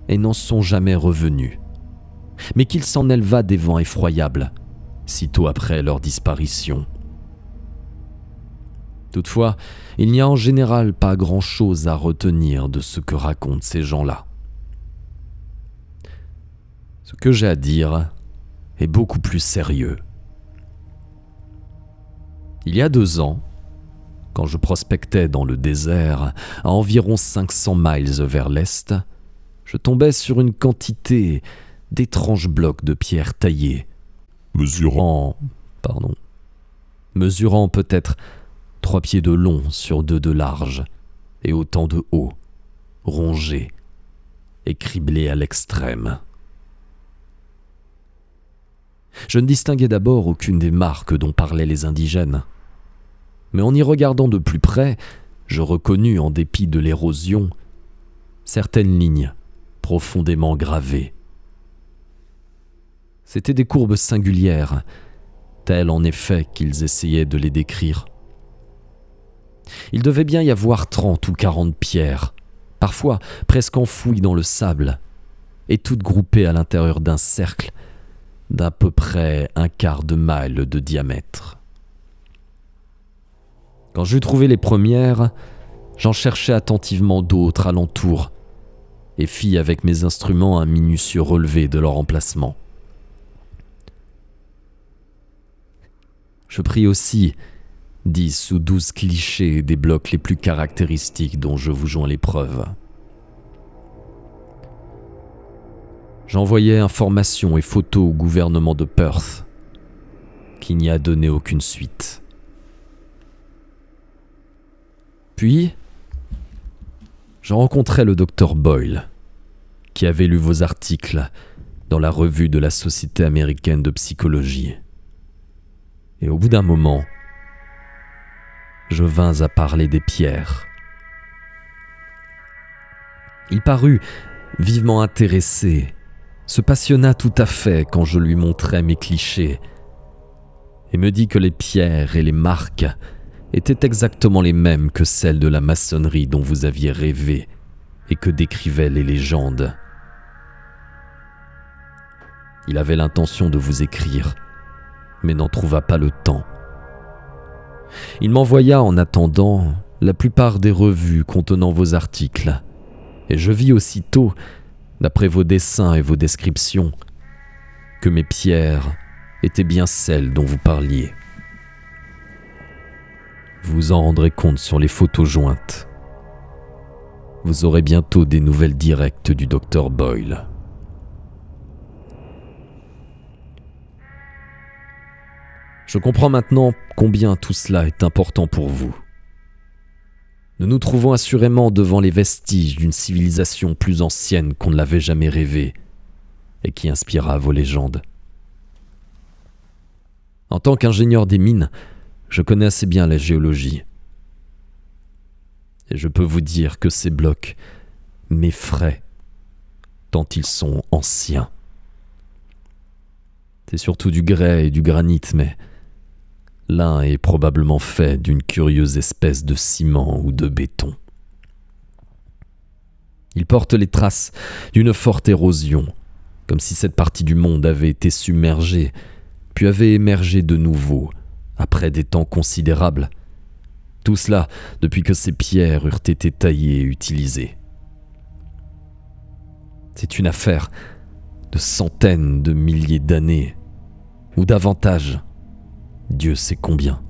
et n'en sont jamais revenus, mais qu'il s'en éleva des vents effroyables, sitôt après leur disparition. Toutefois, il n'y a en général pas grand-chose à retenir de ce que racontent ces gens-là. Ce que j'ai à dire est beaucoup plus sérieux. Il y a 2 ans, quand je prospectais dans le désert, à environ 500 miles vers l'est, je tombais sur une quantité d'étranges blocs de pierre taillés, mesurant peut-être 3 pieds de long sur 2 de large, et autant de haut, rongés et criblés à l'extrême. Je ne distinguais d'abord aucune des marques dont parlaient les indigènes. Mais en y regardant de plus près, je reconnus, en dépit de l'érosion, certaines lignes profondément gravées. C'étaient des courbes singulières, telles en effet qu'ils essayaient de les décrire. Il devait bien y avoir 30 ou 40 pierres, parfois presque enfouies dans le sable, et toutes groupées à l'intérieur d'un cercle d'à peu près 1/4 de mile de diamètre. Quand j'eus trouvé les premières, j'en cherchai attentivement d'autres alentour et fis avec mes instruments un minutieux relevé de leur emplacement. Je pris aussi 10 ou 12 clichés des blocs les plus caractéristiques dont je vous joins les preuves. J'envoyai informations et photos au gouvernement de Perth, qui n'y a donné aucune suite. Puis, je rencontrai le Dr. Boyle, qui avait lu vos articles dans la revue de la Société américaine de psychologie. Et au bout d'un moment, je vins à parler des pierres. Il parut vivement intéressé, se passionna tout à fait quand je lui montrai mes clichés, et me dit que les pierres et les marques étaient exactement les mêmes que celles de la maçonnerie dont vous aviez rêvé et que décrivaient les légendes. Il avait l'intention de vous écrire, mais n'en trouva pas le temps. Il m'envoya en attendant la plupart des revues contenant vos articles, et je vis aussitôt, d'après vos dessins et vos descriptions, que mes pierres étaient bien celles dont vous parliez. Vous vous en rendrez compte sur les photos jointes. Vous aurez bientôt des nouvelles directes du Dr Boyle. Je comprends maintenant combien tout cela est important pour vous. Nous nous trouvons assurément devant les vestiges d'une civilisation plus ancienne qu'on ne l'avait jamais rêvée et qui inspira vos légendes. En tant qu'ingénieur des mines, je connais assez bien la géologie. Et je peux vous dire que ces blocs m'effraient tant ils sont anciens. C'est surtout du grès et du granit, mais l'un est probablement fait d'une curieuse espèce de ciment ou de béton. Il porte les traces d'une forte érosion, comme si cette partie du monde avait été submergée, puis avait émergé de nouveau, après des temps considérables. Tout cela depuis que ces pierres eurent été taillées et utilisées. C'est une affaire de centaines de milliers d'années, ou davantage. Dieu sait combien.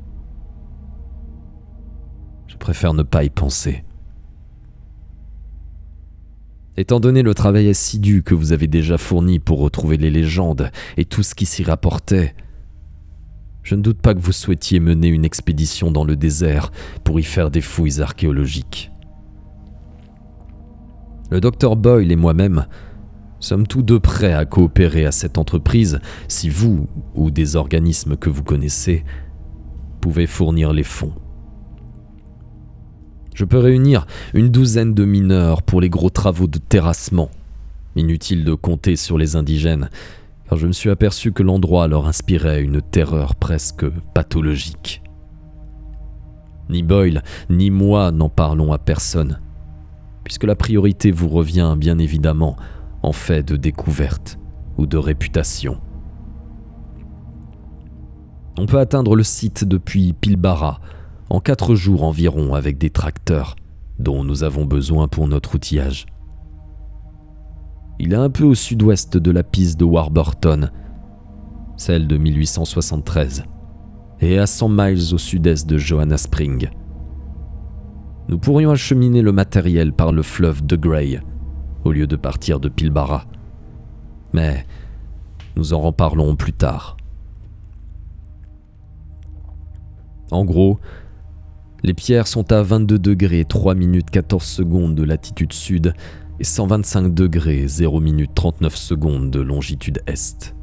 Je préfère ne pas y penser. Étant donné le travail assidu que vous avez déjà fourni pour retrouver les légendes et tout ce qui s'y rapportait, je ne doute pas que vous souhaitiez mener une expédition dans le désert pour y faire des fouilles archéologiques. Le Dr Boyle et moi-même sommes tous deux prêts à coopérer à cette entreprise si vous, ou des organismes que vous connaissez, pouvez fournir les fonds. Je peux réunir une douzaine de mineurs pour les gros travaux de terrassement. Inutile de compter sur les indigènes, car je me suis aperçu que l'endroit leur inspirait une terreur presque pathologique. Ni Boyle, ni moi n'en parlons à personne, puisque la priorité vous revient bien évidemment en fait de découverte ou de réputation. On peut atteindre le site depuis Pilbara en 4 jours environ avec des tracteurs dont nous avons besoin pour notre outillage. Il est un peu au sud-ouest de la piste de Warburton, celle de 1873, et à 100 miles au sud-est de Johanna Spring. Nous pourrions acheminer le matériel par le fleuve de Grey, au lieu de partir de Pilbara. Mais nous en reparlerons plus tard. En gros, les pierres sont à 22 degrés 3 minutes 14 secondes de latitude sud et 125 degrés 0 minutes 39 secondes de longitude est.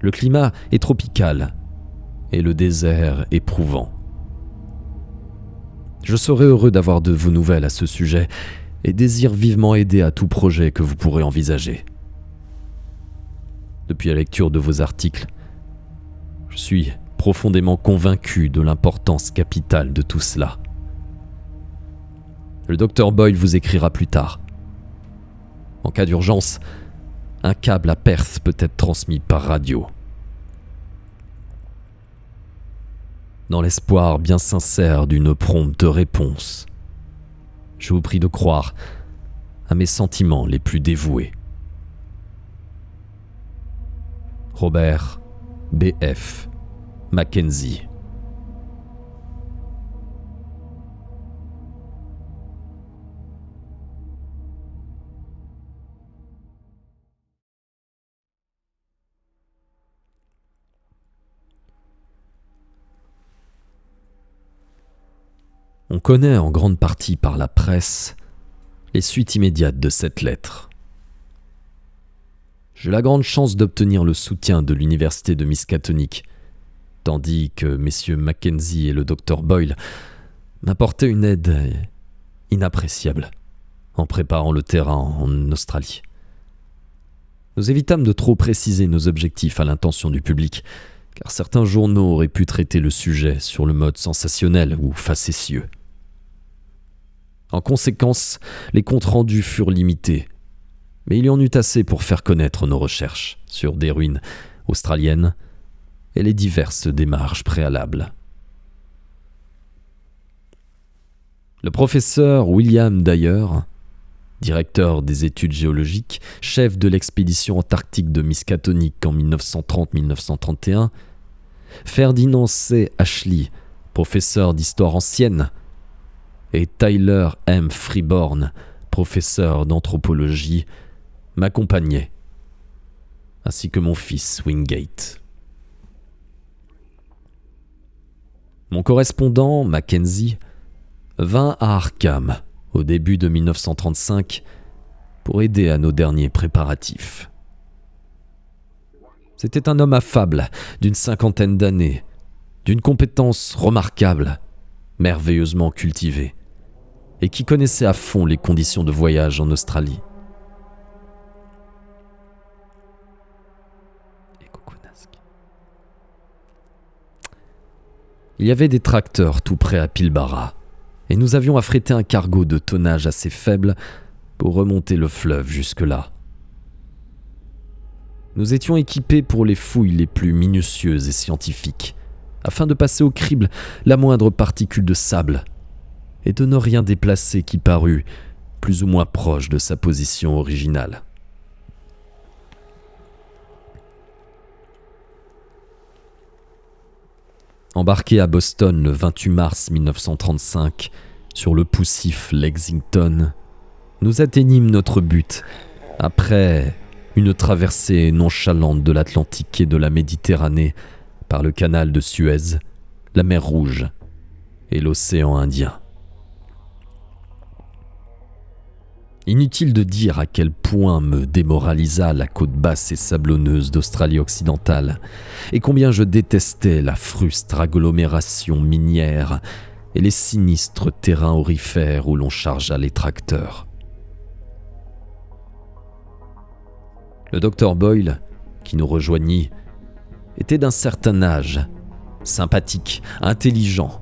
Le climat est tropical et le désert éprouvant. Je serais heureux d'avoir de vos nouvelles à ce sujet et désire vivement aider à tout projet que vous pourrez envisager. Depuis la lecture de vos articles, je suis profondément convaincu de l'importance capitale de tout cela. Le Dr Boyle vous écrira plus tard. En cas d'urgence, un câble à Perth peut être transmis par radio. Dans l'espoir bien sincère d'une prompte réponse, je vous prie de croire à mes sentiments les plus dévoués. Robert B.F. Mackenzie. On connaît en grande partie par la presse les suites immédiates de cette lettre. J'ai la grande chance d'obtenir le soutien de l'université de Miskatonic, tandis que messieurs Mackenzie et le Dr Boyle m'apportaient une aide inappréciable en préparant le terrain en Australie. Nous évitâmes de trop préciser nos objectifs à l'intention du public, car certains journaux auraient pu traiter le sujet sur le mode sensationnel ou facétieux. En conséquence, les comptes rendus furent limités, mais il y en eut assez pour faire connaître nos recherches sur des ruines australiennes et les diverses démarches préalables. Le professeur William Dyer, directeur des études géologiques, chef de l'expédition antarctique de Miskatonic en 1930-1931, Ferdinand C. Ashley, professeur d'histoire ancienne, et Tyler M. Freeborn, professeur d'anthropologie, m'accompagnaient, ainsi que mon fils Wingate. Mon correspondant, Mackenzie, vint à Arkham au début de 1935 pour aider à nos derniers préparatifs. C'était un homme affable, d'une 50aine d'années, d'une compétence remarquable, merveilleusement cultivé, et qui connaissait à fond les conditions de voyage en Australie. Il y avait des tracteurs tout près à Pilbara, et nous avions affrété un cargo de tonnage assez faible pour remonter le fleuve jusque-là. Nous étions équipés pour les fouilles les plus minutieuses et scientifiques, afin de passer au crible la moindre particule de sable, et de ne rien déplacer qui parût plus ou moins proche de sa position originale. Embarqué à Boston le 28 mars 1935 sur le poussif Lexington, nous atteignîmes notre but après une traversée nonchalante de l'Atlantique et de la Méditerranée par le canal de Suez, la mer Rouge et l'océan Indien. Inutile de dire à quel point me démoralisa la côte basse et sablonneuse d'Australie occidentale, et combien je détestais la frustre agglomération minière et les sinistres terrains aurifères où l'on chargea les tracteurs. Le docteur Boyle, qui nous rejoignit, était d'un certain âge, sympathique, intelligent,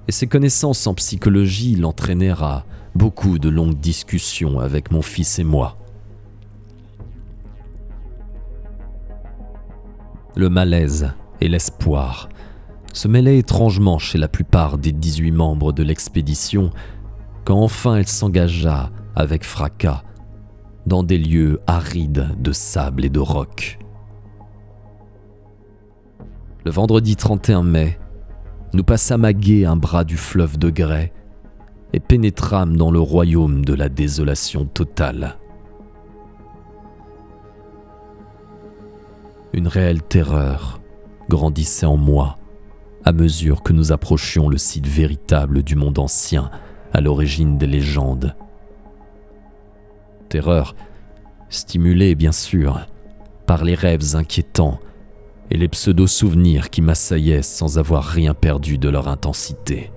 et ses connaissances en psychologie l'entraînèrent à beaucoup de longues discussions avec mon fils et moi. Le malaise et l'espoir se mêlaient étrangement chez la plupart des 18 membres de l'expédition quand enfin elle s'engagea avec fracas dans des lieux arides de sable et de roc. Le vendredi 31 mai, nous passâmes à gué un bras du fleuve de Grey et pénétrâmes dans le royaume de la désolation totale. Une réelle terreur grandissait en moi à mesure que nous approchions le site véritable du monde ancien à l'origine des légendes. Terreur stimulée, bien sûr, par les rêves inquiétants et les pseudo-souvenirs qui m'assaillaient sans avoir rien perdu de leur intensité.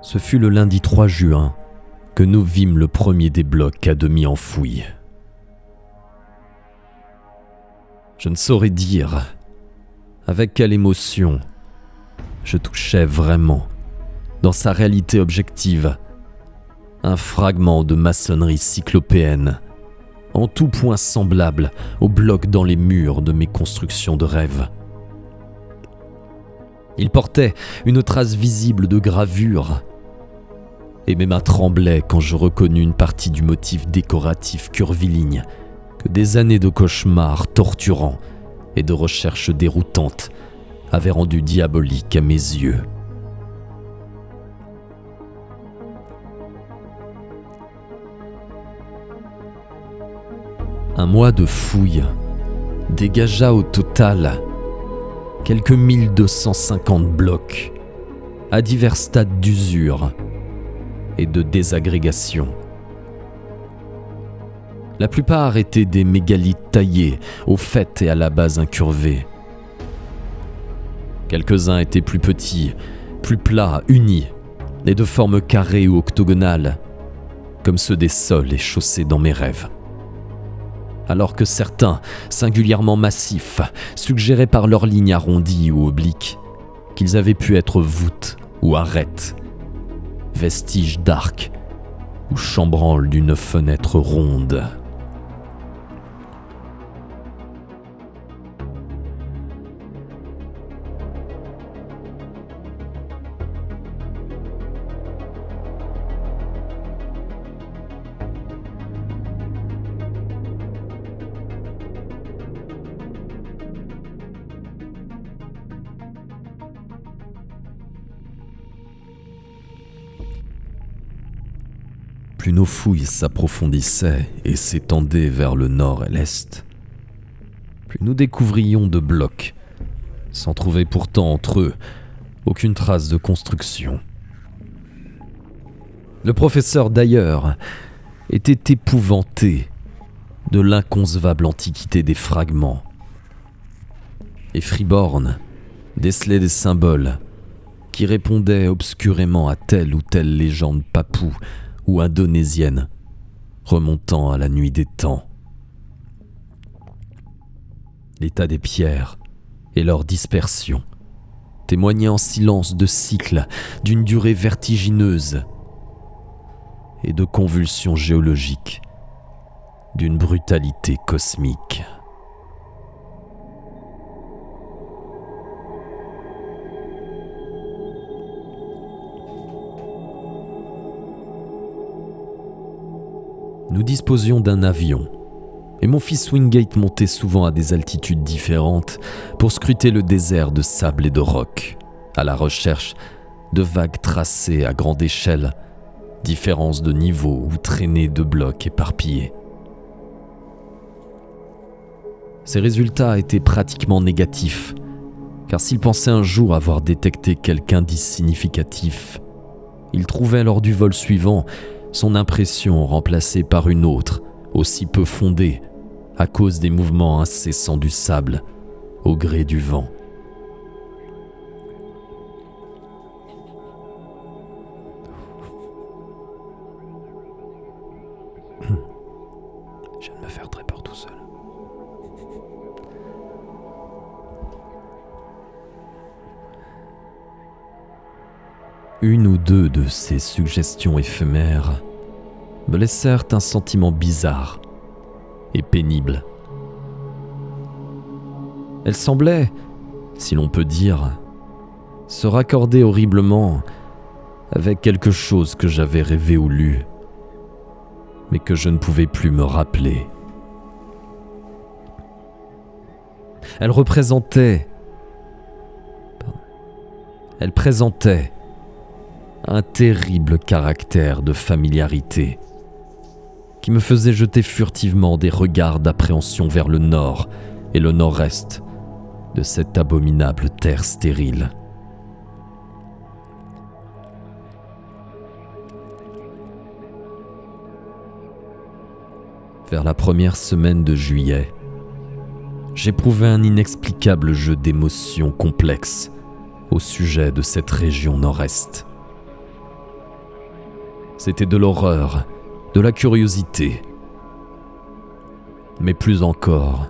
Ce fut le lundi 3 juin que nous vîmes le premier des blocs à demi enfouis. Je ne saurais dire avec quelle émotion je touchais vraiment, dans sa réalité objective, un fragment de maçonnerie cyclopéenne, en tout point semblable aux blocs dans les murs de mes constructions de rêve. Il portait une trace visible de gravure, et mes mains tremblaient quand je reconnus une partie du motif décoratif curviligne que des années de cauchemars torturants et de recherches déroutantes avaient rendu diabolique à mes yeux. Un mois de fouilles dégagea au total quelques 1250 blocs à divers stades d'usure et de désagrégation. La plupart étaient des mégalithes taillés au faîte et à la base incurvée. Quelques-uns étaient plus petits, plus plats, unis, et de forme carrée ou octogonale, comme ceux des sols et chaussées dans mes rêves. Alors que certains, singulièrement massifs, suggéraient par leurs lignes arrondies ou obliques qu'ils avaient pu être voûtes ou arêtes, vestiges d'arcs ou chambranles d'une fenêtre ronde. Plus nos fouilles s'approfondissaient et s'étendaient vers le nord et l'est, plus nous découvrions de blocs, sans trouver pourtant entre eux aucune trace de construction. Le professeur, d'ailleurs, était épouvanté de l'inconcevable antiquité des fragments. Et Freeborn décelait des symboles qui répondaient obscurément à telle ou telle légende papoue ou indonésienne remontant à la nuit des temps. L'état des pierres et leur dispersion témoignaient en silence de cycles d'une durée vertigineuse et de convulsions géologiques d'une brutalité cosmique. Nous disposions d'un avion, et mon fils Wingate montait souvent à des altitudes différentes pour scruter le désert de sable et de roc, à la recherche de vagues tracées à grande échelle, différences de niveau ou traînées de blocs éparpillés. Ces résultats étaient pratiquement négatifs, car s'il pensait un jour avoir détecté quelque indice significatif, il trouvait lors du vol suivant son impression remplacée par une autre, aussi peu fondée, à cause des mouvements incessants du sable, au gré du vent. Je viens de me faire très peur tout seul. Une ou deux de ces suggestions éphémères me laissèrent un sentiment bizarre et pénible. Elles semblaient, si l'on peut dire, se raccorder horriblement avec quelque chose que j'avais rêvé ou lu, mais que je ne pouvais plus me rappeler. Elles présentaient un terrible caractère de familiarité qui me faisait jeter furtivement des regards d'appréhension vers le nord et le nord-est de cette abominable terre stérile. Vers la première semaine de juillet, j'éprouvais un inexplicable jeu d'émotions complexes au sujet de cette région nord-est. C'était de l'horreur, de la curiosité, mais plus encore,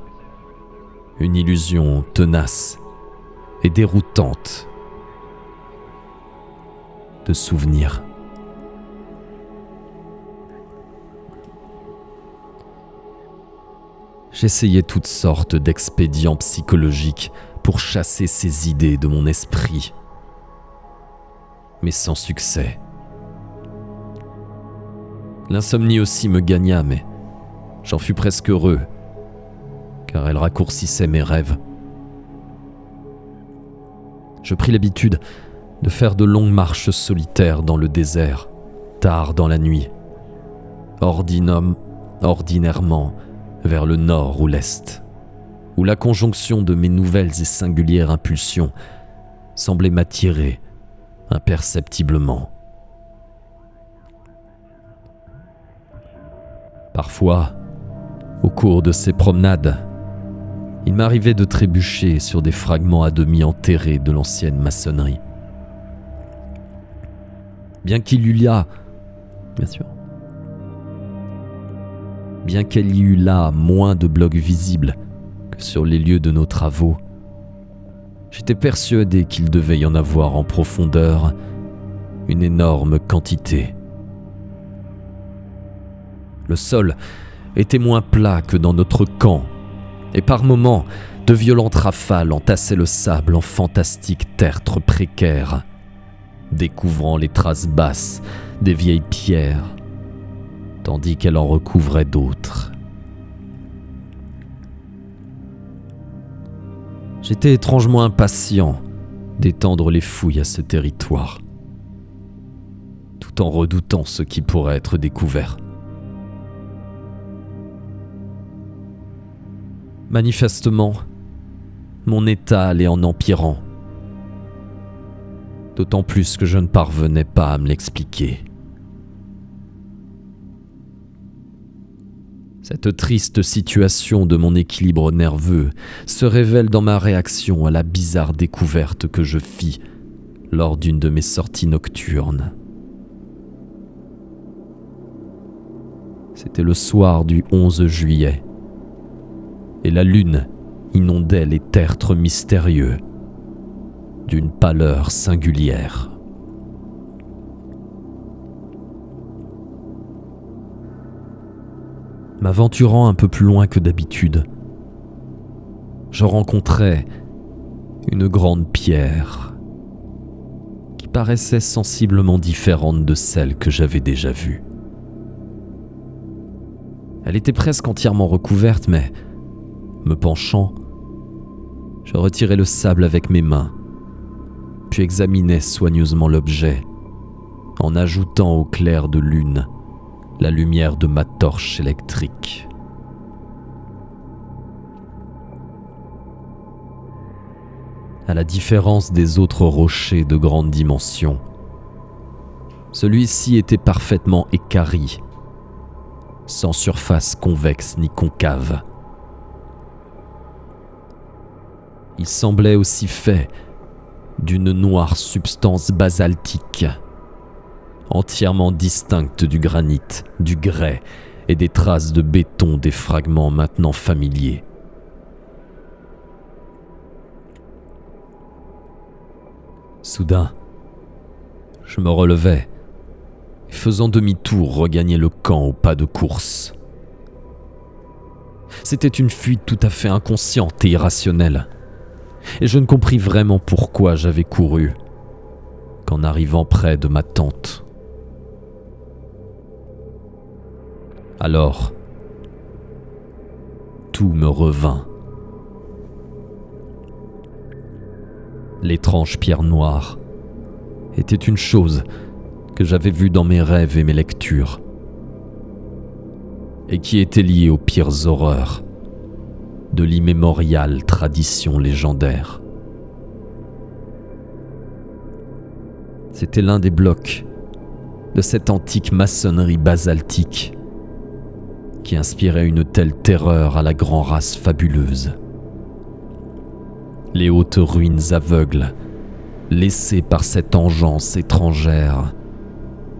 une illusion tenace et déroutante de souvenirs. J'essayais toutes sortes d'expédients psychologiques pour chasser ces idées de mon esprit, mais sans succès. L'insomnie aussi me gagna, mais j'en fus presque heureux, car elle raccourcissait mes rêves. Je pris l'habitude de faire de longues marches solitaires dans le désert, tard dans la nuit, ordinairement vers le nord ou l'est, où la conjonction de mes nouvelles et singulières impulsions semblait m'attirer imperceptiblement. Parfois, au cours de ces promenades, il m'arrivait de trébucher sur des fragments à demi enterrés de l'ancienne maçonnerie. Bien qu'elle y eût là moins de blocs visibles que sur les lieux de nos travaux, j'étais persuadé qu'il devait y en avoir en profondeur une énorme quantité. Le sol était moins plat que dans notre camp, et par moments, de violentes rafales entassaient le sable en fantastiques tertres précaires, découvrant les traces basses des vieilles pierres, tandis qu'elle en recouvrait d'autres. J'étais étrangement impatient d'étendre les fouilles à ce territoire. tout en redoutant ce qui pourrait être découvert. Manifestement, mon état allait en empirant, d'autant plus que je ne parvenais pas à me l'expliquer. Cette triste situation de mon équilibre nerveux se révèle dans ma réaction à la bizarre découverte que je fis lors d'une de mes sorties nocturnes. C'était le soir du 11 juillet, et la lune inondait les tertres mystérieux d'une pâleur singulière. M'aventurant un peu plus loin que d'habitude, je rencontrai une grande pierre qui paraissait sensiblement différente de celle que j'avais déjà vue. Elle était presque entièrement recouverte, mais, me penchant, je retirai le sable avec mes mains, puis examinai soigneusement l'objet, en ajoutant au clair de lune la lumière de ma torche électrique. À la différence des autres rochers de grande dimension, celui-ci était parfaitement équarri, sans surface convexe ni concave. Il semblait aussi fait d'une noire substance basaltique, entièrement distincte du granit, du grès et des traces de béton des fragments maintenant familiers. Soudain, je me relevai et faisant demi-tour regagnai le camp au pas de course. C'était une fuite tout à fait inconsciente et irrationnelle, et je ne compris vraiment pourquoi j'avais couru qu'en arrivant près de ma tente. Alors, tout me revint. L'étrange pierre noire était une chose que j'avais vue dans mes rêves et mes lectures, et qui était liée aux pires horreurs de l'immémoriale tradition légendaire. C'était l'un des blocs de cette antique maçonnerie basaltique qui inspirait une telle terreur à la grande race fabuleuse. Les hautes ruines aveugles, laissées par cette engeance étrangère,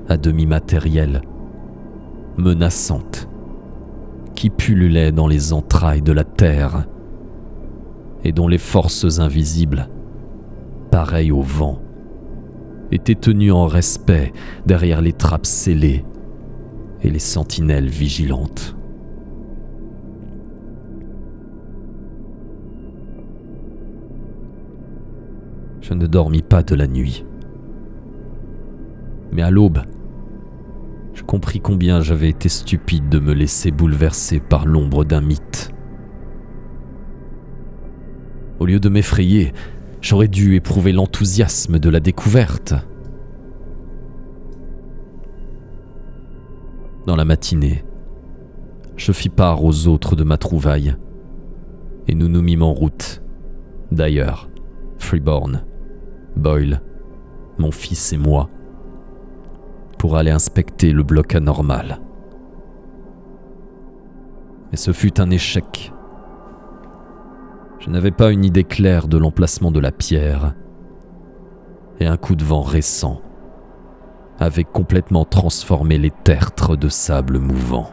à demi matérielle, menaçante, qui pullulait dans les entrailles de la terre et dont les forces invisibles, pareilles au vent, étaient tenues en respect derrière les trappes scellées et les sentinelles vigilantes. Je ne dormis pas de la nuit. Mais à l'aube, je compris combien j'avais été stupide de me laisser bouleverser par l'ombre d'un mythe. Au lieu de m'effrayer, j'aurais dû éprouver l'enthousiasme de la découverte. Dans la matinée, je fis part aux autres de ma trouvaille, et nous nous mîmes en route. D'ailleurs, Freeborn, Boyle, mon fils et moi, pour aller inspecter le bloc anormal. Mais ce fut un échec. Je n'avais pas une idée claire de l'emplacement de la pierre, et un coup de vent récent avait complètement transformé les tertres de sable mouvant.